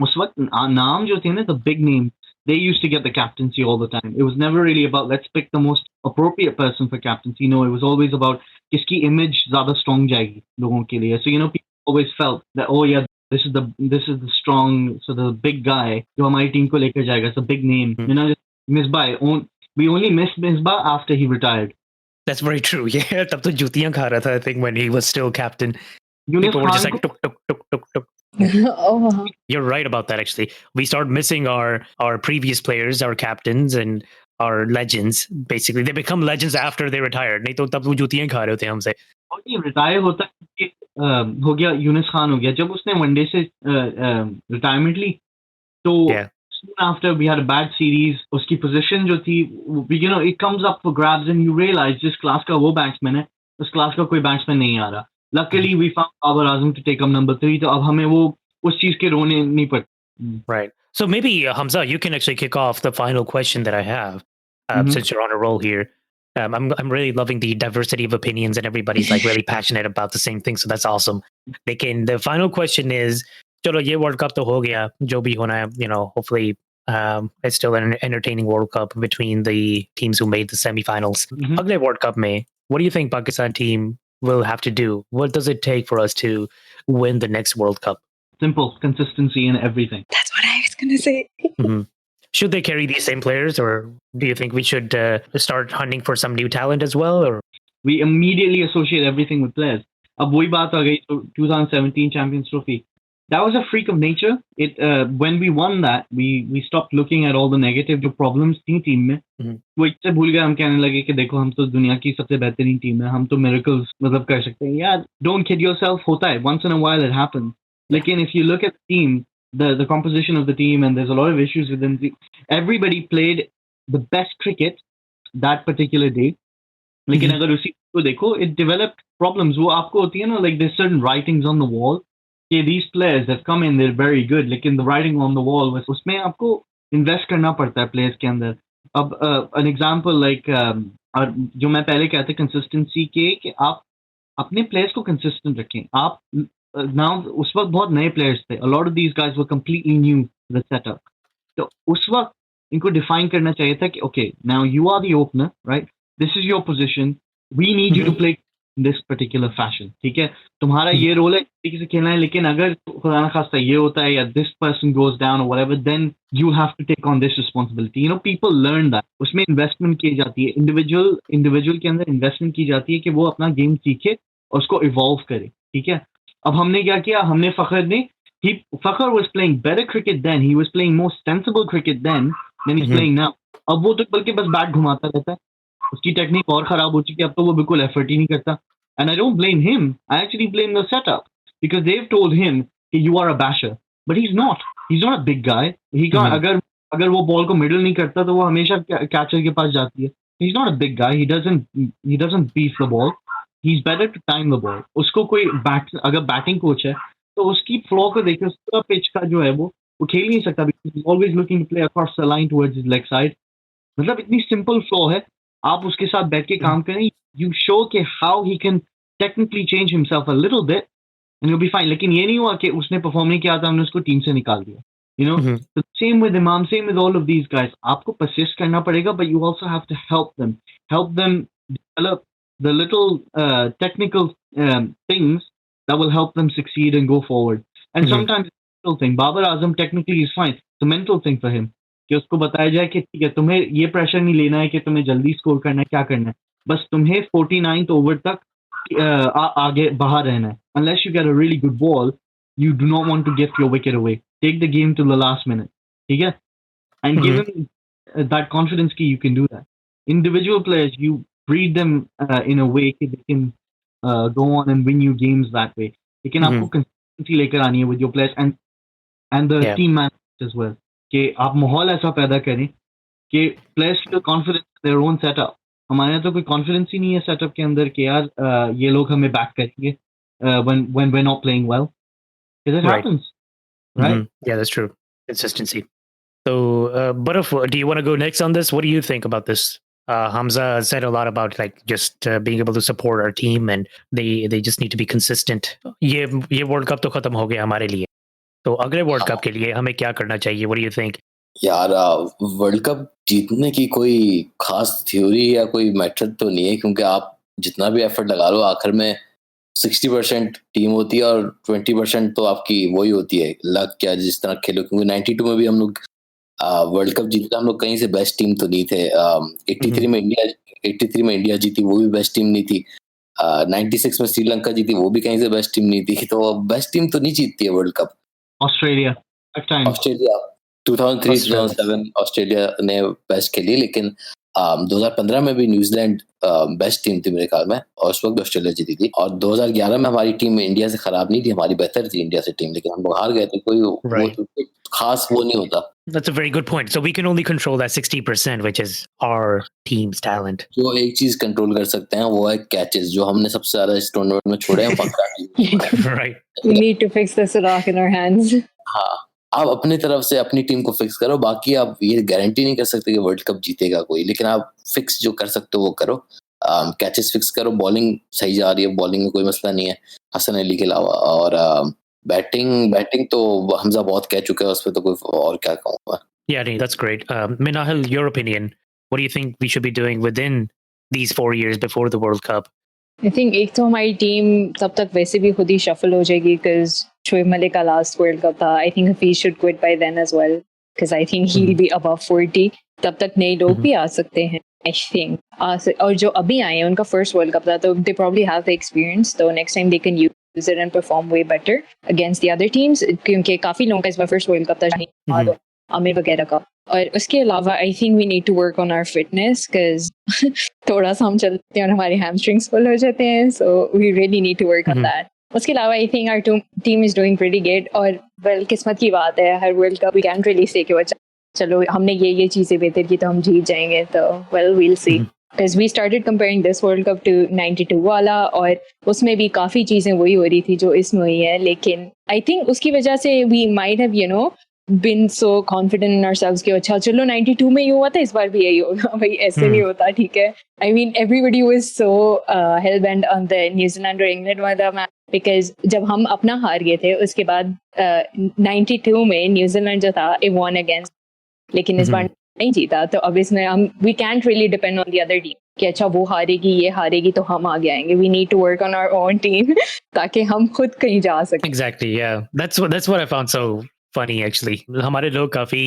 उस वक्त नाम जो थे ना, the big name, they used to get the captaincy all the time. It was never really about let's pick the most appropriate person for captaincy. No, it was always about किसकी image ज़्यादा strong जाएगी लोगों के लिए. So, you know, people always felt that, oh yeah, this is the strong, so the big guy जो हमारी team को लेकर जाएगा. It's a big name. You know, Misbah. We only missed Misbah after he retired. That's very true. Yeah, तब तो जूतियां खा रहा था, I think, when he was still captain. Younis People were just Khan like को tuk tuk tuk tuk tuk. Oh, You're right about that. Actually, we start missing our previous players, our captains, and our legends. Basically, they become legends after they retired. नहीं तो तब वो जूतियां खा रहे होते हमसे. और ये रिटायर होता है कि, हो गया यूनिस खान हो गया जब उसने वनडे से रिटायरमेंट ली तो Yeah. soon after we had a bad series उसकी पोजीशन जो थी you know it comes up for grabs and you realize जिस क्लास का वो बैट्समैन है उस क्लास का कोई बैट्समैन नहीं आ रहा. Luckily we found Babar Azam to take up number 3 तो अब हमें वो उस चीज के रोने नहीं पड़ते. Right. So maybe Hamza, you can actually kick off the final question that I have, since you're on a roll here. I'm really loving the diversity of opinions and everybody's like really passionate about the same thing, so that's awesome. Lekin the final question is, चलो ये World Cup तो हो गया, जो भी होना है, you know, hopefully it's still an entertaining World Cup between the teams who made the semifinals. अगले World Cup में, what do you think Pakistan team will have to do? What does it take for us to win the next World Cup? Simple consistency in everything. that's what I was gonna say. Mhm. Should they carry these same players, or do you think we should start hunting for some new talent as well? Or We immediately associate everything with players. अब वही बात आ गई 2017 Champions Trophy. That was a freak of nature. It when we won that, we stopped looking at all the negative जो problems थी team में. वो इससे भूल गए हम कहने लगे कि देखो हम तो दुनिया की सबसे बेहतरीन टीम है हम तो miracles मतलब कर सकते हैं. यार don't kid yourself होता है once in a while it happens. लेकिन if you look at the team, the composition of the team and there's a lot of issues within the everybody played the best cricket that particular day. लेकिन अगर उसी को देखो it developed problems. वो आपको होती है ना like there's certain writings on the wall कि these players that come in they're very good लेकिन the writing on the wall उसमें आपको invest करना पड़ता है players के अंदर. अब an example like और जो मैं पहले कहते consistency के कि आप अपने players को consistent रखें. आप now उस वक्त बहुत नए players थे. A lot of these guys were completely new to the setup. तो उस वक्त इनको define करना चाहिए था कि okay now you are the opener, right? This is your position. We need you to play in this particular fashion. ठीक है तुम्हारा ये रोल है तरीके से खेलना है लेकिन अगर खुदा ना खास्ता ये होता है या this person goes down or whatever then you have to take on this responsibility. You know people learn that. उसमें investment की जाती है individual के अंदर investment की जाती है कि वो अपना गेम सीखे और उसको evolve करे. ठीक है अब हमने क्या किया हमने फखर ने Fakhar was playing better cricket then. He was playing more sensible cricket then than he's playing now. अब वो तो बल्कि बस बैट घुमाता रहता है. उसकी टेक्निक और खराब हो चुकी है अब तो वो बिल्कुल एफर्ट ही नहीं करता. And I don't blame him. I actually blame the setup because they've told him that you are a basher, but he's not. He's not a big guy. He can't. अगर वो बॉल को middle नहीं करता तो वो हमेशा catcher के पास जाती है. He's not a big guy. He doesn't beef the ball. He's better to time the ball. उसको कोई अगर बैटिंग कोच है तो उसकी फ्लो को देखिए उसका पिच का जो है वो खेल नहीं सकता because he's always looking to play across the line towards his leg side. मतलब इतनी सिंपल फ्लो है आप उसके साथ बैठ के काम करें you show के how he can technically change himself a little bit and he'll be fine. लेकिन ये नहीं हुआ कि उसने परफॉर्म नहीं किया था हमने उसको टीम से निकाल दिया. You know, so same with Imam, same with all of these guys. आपको persist करना पड़ेगा, but you also have to help them develop the little technical things that will help them succeed and go forward. And sometimes it's a mental thing. Babar Azam technically is fine. It's a mental thing for him. कि उसको बताया जाए कि ठीक है तुम्हें ये pressure नहीं लेना है कि तुम्हें जल्दी स्कोर करना है क्या करना है बस तुम्हें 49th ओवर तक आगे बाहर रहना है. Unless you get a really good ball, you do not want to give your wicket away. Take the game to the last minute. ठीक है? And give him that confidence कि you can do that. Individual players, you breed them in a way that they can go on and win you games that way. लेकिन आपको consistency लेकर आनी है with your players and the team managers as well. कि आप माहौल ऐसा पैदा करें कि players feel confident in their own setup. हमारे यहाँ तो कोई confidence ही नहीं है setup के अंदर कि यार ये लोग हमें back करेंगे when we're not playing well. Because it happens. Right? Yeah, that's true. Consistency. So, Baraf, do you want to go next on this? What do you think about this? Hamza said a lot about like just being able to support our team, and they just need to be consistent. ये World Cup तो खत्म हो गया हमारे लिए. तो अगले World Cup के लिए हमें क्या करना चाहिए? What do you think? यार वर्ल्ड कप जीतने की कोई खास थ्योरी या कोई मेथड तो नहीं है क्योंकि आप जितना भी एफर्ट लगा लो आखिर में 60% टीम होती है और 20% तो आपकी वही होती है लक क्या जिस तरह खेलो क्योंकि 92 में भी हम लोग वर्ल्ड कप जीते हम लोग कहीं से बेस्ट टीम तो नहीं थे. 83 में इंडिया जीती वो भी बेस्ट टीम नहीं थी. 96 में श्रीलंका जीती, वो भी कहीं से बेस्ट टीम नहीं थी, तो बेस्ट टीम तो नहीं जीतती है world cup. Australia Australia 2003 Australia. 2007 Australia ने बेस्ट खेली, लेकिन 2015 में भी न्यूजीलैंड बेस्ट टीम थी मेरे ख्याल में, और उस वक्त ऑस्ट्रेलिया जीती थी। और 2011 में हमारी टीम इंडिया से खराब नहीं थी, हमारी बेहतर थी इंडिया से टीम, लेकिन हम लोग हार गए थे। कोई Right. वो खास वो नहीं होता। That's a very good point. So we can only control that 60%, which is our team's talent. जो एक चीज कंट्रोल कर सकते हैं वो है कैचेस, जो हमने सबसे ज्यादा इस टूर्नामेंट में छोड़े हैं Pakistan. Right. We need to fix the surak in our hands. हाँ, आप अपनी तरफ से अपनी टीम को फिक्स करो, बाकी आप ये गारंटी नहीं कर सकते कि वर्ल्ड कप जीतेगा कोई, लेकिन आप फिक्स जो कर सकते हो वो करो। कैचेस फिक्स करो, बॉलिंग सही जा रही है, बॉलिंग में कोई मसला नहीं है हसन अली के अलावा, और बैटिंग तो हमजा बहुत कह चुका है, उस पर तो कोई और क्या कहूँगा। Yeah, nee, that's great. Minahil, your opinion. What do you think we should be doing within these 4 years before the World Cup? I think एक तो हमारी टीम तब तक वैसे भी खुद ही शफल हो जाएगी because शोएब मलिक का लास्ट वर्ल्ड कप था. I think Hafiz should quit by then as well because I think he'll be above 40. तब तक नए लोग भी आ सकते हैं. I think और जो अभी आए हैं उनका फर्स्ट वर्ल्ड कप था, तो they probably have the experience, so next time they can use it and perform way better against the other teams, क्योंकि काफी लोगों का इस बार फर्स्ट वर्ल्ड कप था, आमिर वगैरह का. और उसके अलावा I think we need to work on our fitness because थोड़ा सा हम चलते हैं और हमारे हैमस्ट्रिंग्स फुल हो जाते हैं, so we really need to work on that. उसके अलावा I think our team is doing pretty good, और वेल किस्मत की बात है, हर world cup we can really say कि चलो हमने ये चीजें बेहतर की तो हम जीत जाएंगे, तो well we'll see. Because we started comparing this World Cup to 92 वाला, और उसमें भी काफ़ी चीज़ें वही हो रही थी जो इसमें हुई है, लेकिन I think उसकी वजह से we might have been so confident in ourselves कि अच्छा चलो 92 में ये हुआ था, इस बार भी यही होगा, भाई ऐसे नहीं होता, ठीक है. I mean everybody was so hell bent on the New Zealand or England वाला मैच, because जब हम अपना हार गए थे उसके बाद 92 में न्यूजीलैंड जो था it won against, लेकिन इस बार नहीं जीता, तो अब इसमें हम we can't really depend on the other team कि अच्छा वो हारेगी ये हारेगी तो हम आगे आएंगे. We need to work on our own team ताकि हम खुद कहीं जा सकें. Exactly, yeah. That's what I found so funny actually. हमारे लोग काफी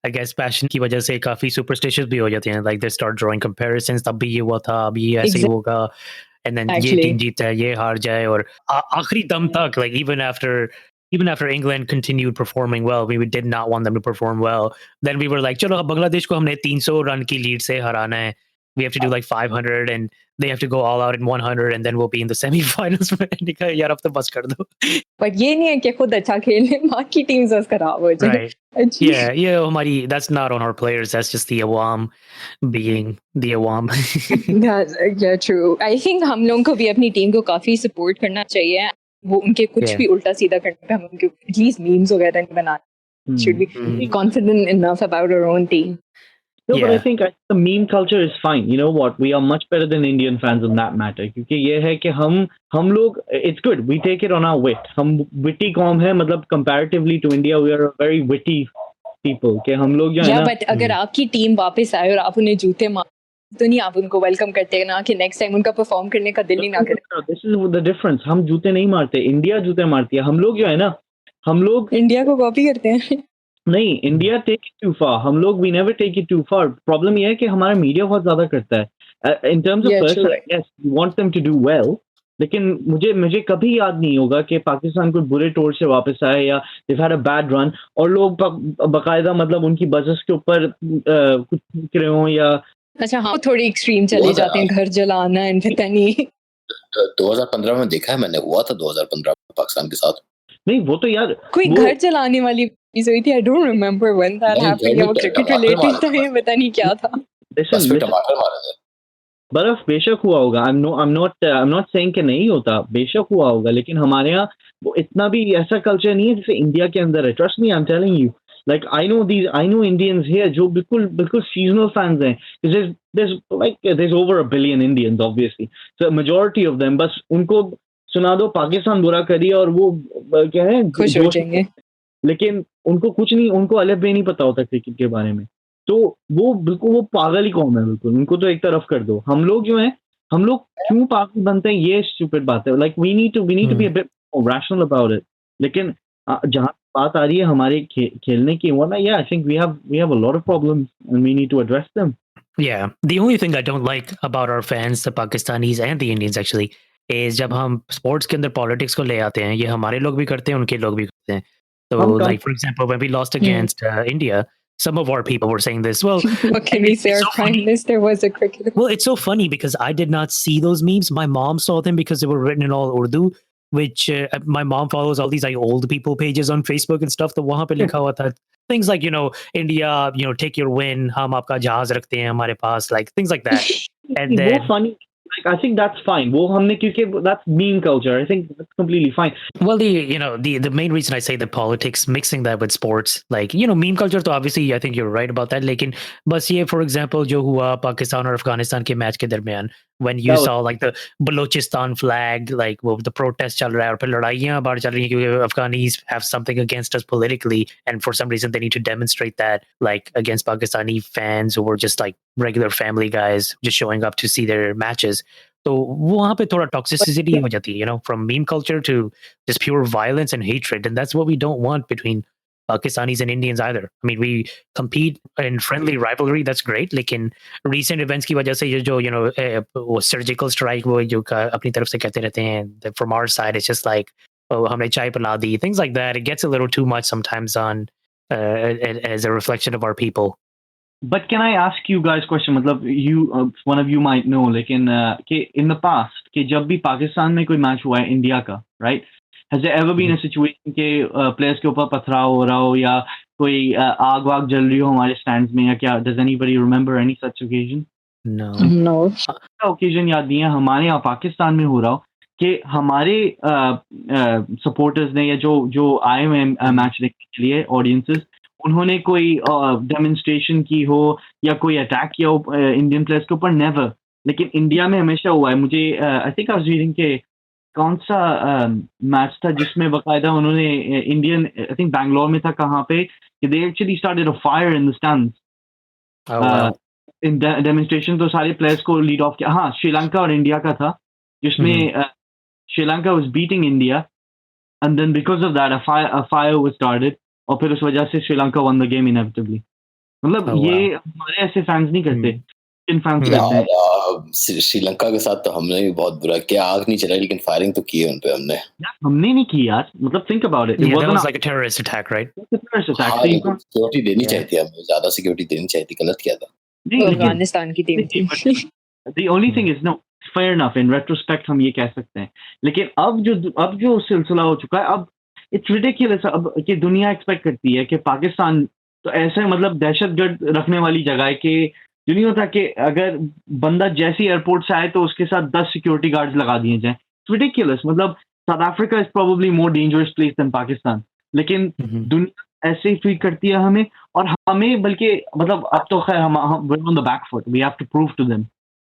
I guess passion की वजह से काफी superstitious भी हो जाते हैं, like they start drawing comparisons, तब भी ये हुआ था, अब ये ऐसे ही होगा, and then ये टीम जीता है, ये हार जाए, और आखिरी दम तक, like even after England continued performing well, we did not want them to perform well. Then we were like, चलो बांग्लादेश को हमने 300 रन की लीड से हराना है. We have to do like 500 and they have to go all out in 100 and then we'll be in the semi-finals. मैंने कहा यार अब तो बस कर दो. But ये नहीं है कि खुद अच्छा खेले, बाकी टीम्स बस खराब हो जाए. Right. Yeah, हमारी that's not on our players. That's just the awam being the awam. Yeah, true. I think हम लोगों को भी अपनी टीम को काफी सपोर्ट करना चाहिए. वो उनके कुछ भी उल्टा सीधा करने पे हम उनके एटलीस्ट मीम्स वगैरह नहीं बनाते. Should be confident enough about our own team. No, but I think the meme culture is fine. You know what? We are much better than Indian fans on that matter. क्योंकि ये है कि हम लोग it's good. We take it on our wit. हम witty कौम है, मतलब comparatively to India, we are a very witty people. कि हम लोग जो है ना. Yeah, but अगर आपकी टीम वापस आए और आप उन्हें जूते मार तो नहीं आप उनको वेलकम करते ना कि नेक्स्ट टाइम उनका परफॉर्म करने का दिल ही ना करे. This is the difference. हम जूते नहीं मारते, इंडिया जूते मारती है. हम लोग जो है ना, हम लोग इंडिया को कॉपी करते हैं. नहीं, India take it too far. हम लोग we never take it too far. Problem ये है कि हमारा मीडिया बहुत ज्यादा करता है in terms of person. Yes, we want them to do well, लेकिन मुझे कभी याद नहीं होगा कि पाकिस्तान कोई बुरे टूर से वापस आए या they've had a bad run और लोग बकायदा मतलब उनकी बसेस के ऊपर कुछ लिख रहे हो या. अच्छा हाँ, थोड़ी एक्सट्रीम चले जाते हैं, घर जलाना एंड पता नहीं. 2015 में देखा है मैंने, हुआ था 2015 में पाकिस्तान के साथ. नहीं वो तो यार कोई घर जलाने वाली चीज हुई थी. I don't remember when that happened. वो क्रिकेट रिलेटेड था, ये पता नहीं क्या था. टमाटर मारे थे. बर्फ बेशक हुआ होगा. I'm not saying कि नहीं होता, बेशक हुआ होगा, लेकिन हमारे यहाँ वो इतना भी ऐसा कल्चर नहीं है जैसे इंडिया के अंदर है. Trust me, I am telling you. Like I know Indians here जो बिल्कुल seasonal fans हैं. There's over 1 billion Indians obviously. So majority of them बस उनको सुना दो पाकिस्तान बुरा करिए और वो क्या है खुश हो जाएंगे. लेकिन उनको कुछ नहीं, उनको अलग भी नहीं पता होता क्रिकेट के बारे में. तो वो बिल्कुल वो पागल ही कौन है बिल्कुल. उनको तो एक तरफ कर दो. हम लोग जो हैं, हम लोग क्यों पागल बनते हैं, ये स्टूपिड बात है. Like we need to be a bit more rational about it. लेकिन जहाँ बात आ रही है हमारे खेलने की, वरना I think we have a lot of problems and we need to address them. Yeah. The only thing I don't like about our fans, the Pakistanis and the Indians actually, is जब हम sports के अंदर politics को ले आते हैं, ये हमारे लोग भी करते हैं, उनके लोग भी करते हैं. So, हम like for example, when we lost against India, some of our people were saying this. Well, What can we say? it's Our so prime funny. minister was a cricketer. Well, it's so funny because I did not see those memes. My mom saw them because they were written in all Urdu, which my mom follows all these like old people pages on Facebook and stuff. तो वहाँ पे लिखा हुआ था things like, India, take your win, हम आपका जहाज रखते हैं हमारे पास, like things like that. And वो then, funny. Like, I think that's fine. वो हमने क्योंकि that's meme culture. I think that's completely fine. well, the main reason I say the politics, mixing that with sports, like, meme culture, तो obviously I think you're right about that. लेकिन बस ये, for example, जो हुआ पाकिस्तान और अफगानिस्तान के match के दरमियान, when you That was- saw like the Balochistan flag, like वो the protest चल रहा है और फिर लड़ाइयाँ बाहर चल रही हैं क्योंकि Afghanis have something against us politically, and for some reason they need to demonstrate that, like against Pakistani fans who were just like regular family guys just showing up to see their matches. तो वहाँ पे थोड़ा toxicity हो जाती है, from meme culture to just pure violence and hatred, and that's what we don't want between Pakistanis and Indians either. I mean, we compete in friendly rivalry, that's great, लेकिन recent events की वजह से ये जो वो surgical strike वो जो अपनी तरफ से कहते रहते हैं, from our side it's just like, oh, हमने चाय पिला दी, things like that. It gets a little too much sometimes on as a reflection of our people. But can I ask you guys a question? मतलब you one of you might know, लेकिन कि in the past कि जब भी पाकिस्तान में कोई match हुआ है इंडिया का, right? Has there ever been a situation के players के ऊपर पथराव हो रहा हो या कोई आग वाग जल रही हो हमारे stands में या क्या? Does anybody remember any such occasion? No. No. Occasion याद नहीं है हमारे यहाँ पाकिस्तान में हो रहा हो कि हमारे supporters ने या जो आए हुए मैच देखने के लिए audiences, उन्होंने कोई डेमोन्स्ट्रेशन की हो या कोई अटैक किया हो इंडियन प्लेयर्स के ऊपर, नेवर. लेकिन इंडिया में हमेशा हुआ है. मुझे I think I was reading के कौन सा मैच था जिसमें बकायदा उन्होंने इंडियन, आई थिंक बैंगलोर में था, कहाँ पे they actually started a fire in the stands in demonstration. तो सारे प्लेयर्स को लीड ऑफ किया. हाँ, श्रीलंका और इंडिया का था जिसमें Sri Lanka was beating India and then because of that a fire was started और फिर उस वजह से Sri Lanka won the game inevitably. मतलब ये हमारे ऐसे फैंस नहीं करते, इन फैंस करते हैं. श्रीलंका के साथ तो हमने भी बहुत बुरा किया. आग नहीं चलाई लेकिन फायरिंग तो की है उन पे हमने नहीं की यार. मतलब think about it. Yeah, that was like a terrorist attack, right? Terrorist attack. Security देनी चाहिए थी, हमें ज्यादा सिक्योरिटी देनी चाहिए थी. गलत किया था. अफगानिस्तान की टीम थी. The only thing is, no, fair enough, in retrospect हम ये कह सकते हैं. लेकिन अब जो सिलसिला हो चुका है, अब इट्स रिडिकुलस. अब कि दुनिया एक्सपेक्ट करती है कि पाकिस्तान तो ऐसे मतलब दहशतगर्द रखने वाली जगह है कि जो नहीं होता कि अगर बंदा जैसी एयरपोर्ट से आए तो उसके साथ 10 सिक्योरिटी गार्ड्स लगा दिए जाएं. It's ridiculous. मतलब South Africa is probably more dangerous place than Pakistan, लेकिन दुनिया ऐसे ही ट्रीट करती है हमें. और हमें बल्कि मतलब अब तो खैर हम on the back foot, we have to prove to them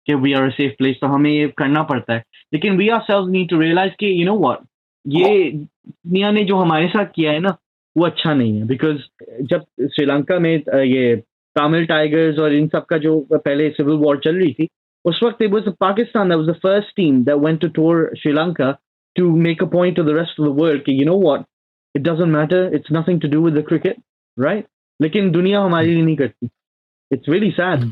कि we are a safe place, तो हमें ये करना पड़ता है. लेकिन we ourselves need to realise कि यू नो व्हाट, ये दुनिया ने जो हमारे साथ किया है ना वो अच्छा नहीं है. बिकॉज जब श्रीलंका में ये तमिल टाइगर्स और इन सब का जो पहले सिविल वॉर चल रही थी, उस वक्त it was Pakistan that was the first team that went to tour Sri Lanka to make a point to the rest of the world कि you know what, it doesn't matter, it's nothing to do with the cricket, right? लेकिन दुनिया हमारे लिए नहीं करती. It's really sad,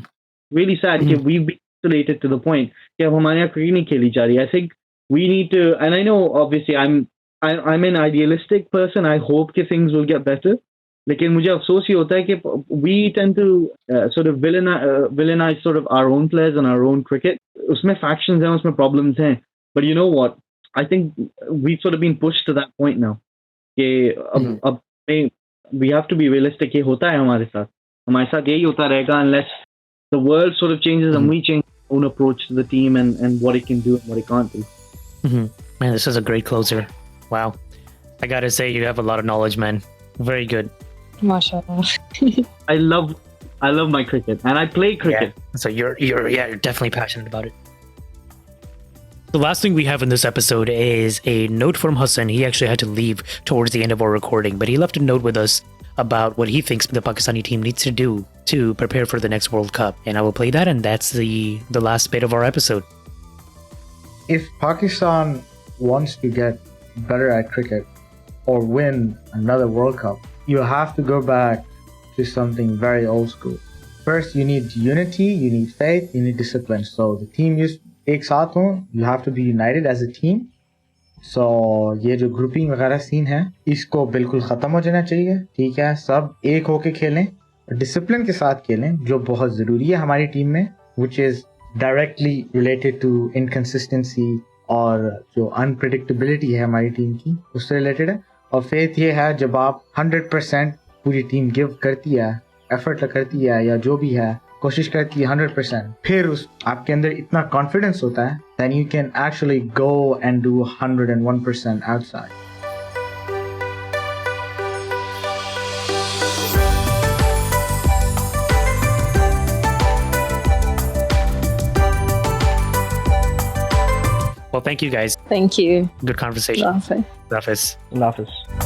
really sad कि we've been isolated to the point कि अब हमारे यहाँ क्रिकेट नहीं खेली जा रही. I think we need to, and I know obviously I'm an idealistic person. I hope कि things will get better. लेकिन मुझे अफसोस ये होता है कि we tend to sort of villainize sort of our own players and our own cricket. उसमें factions हैं, उसमें problems हैं. But you know what? I think we've sort of been pushed to that point now. कि अब we have to be realistic. ये होता है हमारे साथ यही होता रहेगा unless the world sort of changes and we change our own approach to the team and what it can do and what it can't do. Man, this is a great closer. Wow. I gotta say, you have a lot of knowledge, man. Very good. MashaAllah. I love my cricket and I play cricket. Yeah. So you're definitely passionate about it. The last thing we have in this episode is a note from Hassan. He actually had to leave towards the end of our recording, but he left a note with us about what he thinks the Pakistani team needs to do to prepare for the next World Cup. And I will play that, and that's the last bit of our episode. If Pakistan wants to get better at cricket or win another World Cup, you have to go back to something very old school. first you need unity, you need faith, you need discipline. So the team एक साथ हो, you have to be united as a team. So ये जो grouping वगैरह scene है इसको बिल्कुल ख़त्म हो जाना चाहिए, ठीक है. सब एक होके खेलें, डिसिप्लिन के साथ खेलें जो बहुत ज़रूरी है हमारी टीम में, which is directly related to inconsistency और जो unpredictability है हमारी टीम की उससे रिलेटेड है. और फेथ ये है जब आप 100% पूरी टीम गिव करती है, एफर्ट करती है या जो भी है कोशिश करती है 100%, फिर उस आपके अंदर इतना कॉन्फिडेंस होता है then you can actually go and do 101% outside. Well, thank you guys. Thank you. Good conversation. Baraf. Hafiz. Allah Hafiz.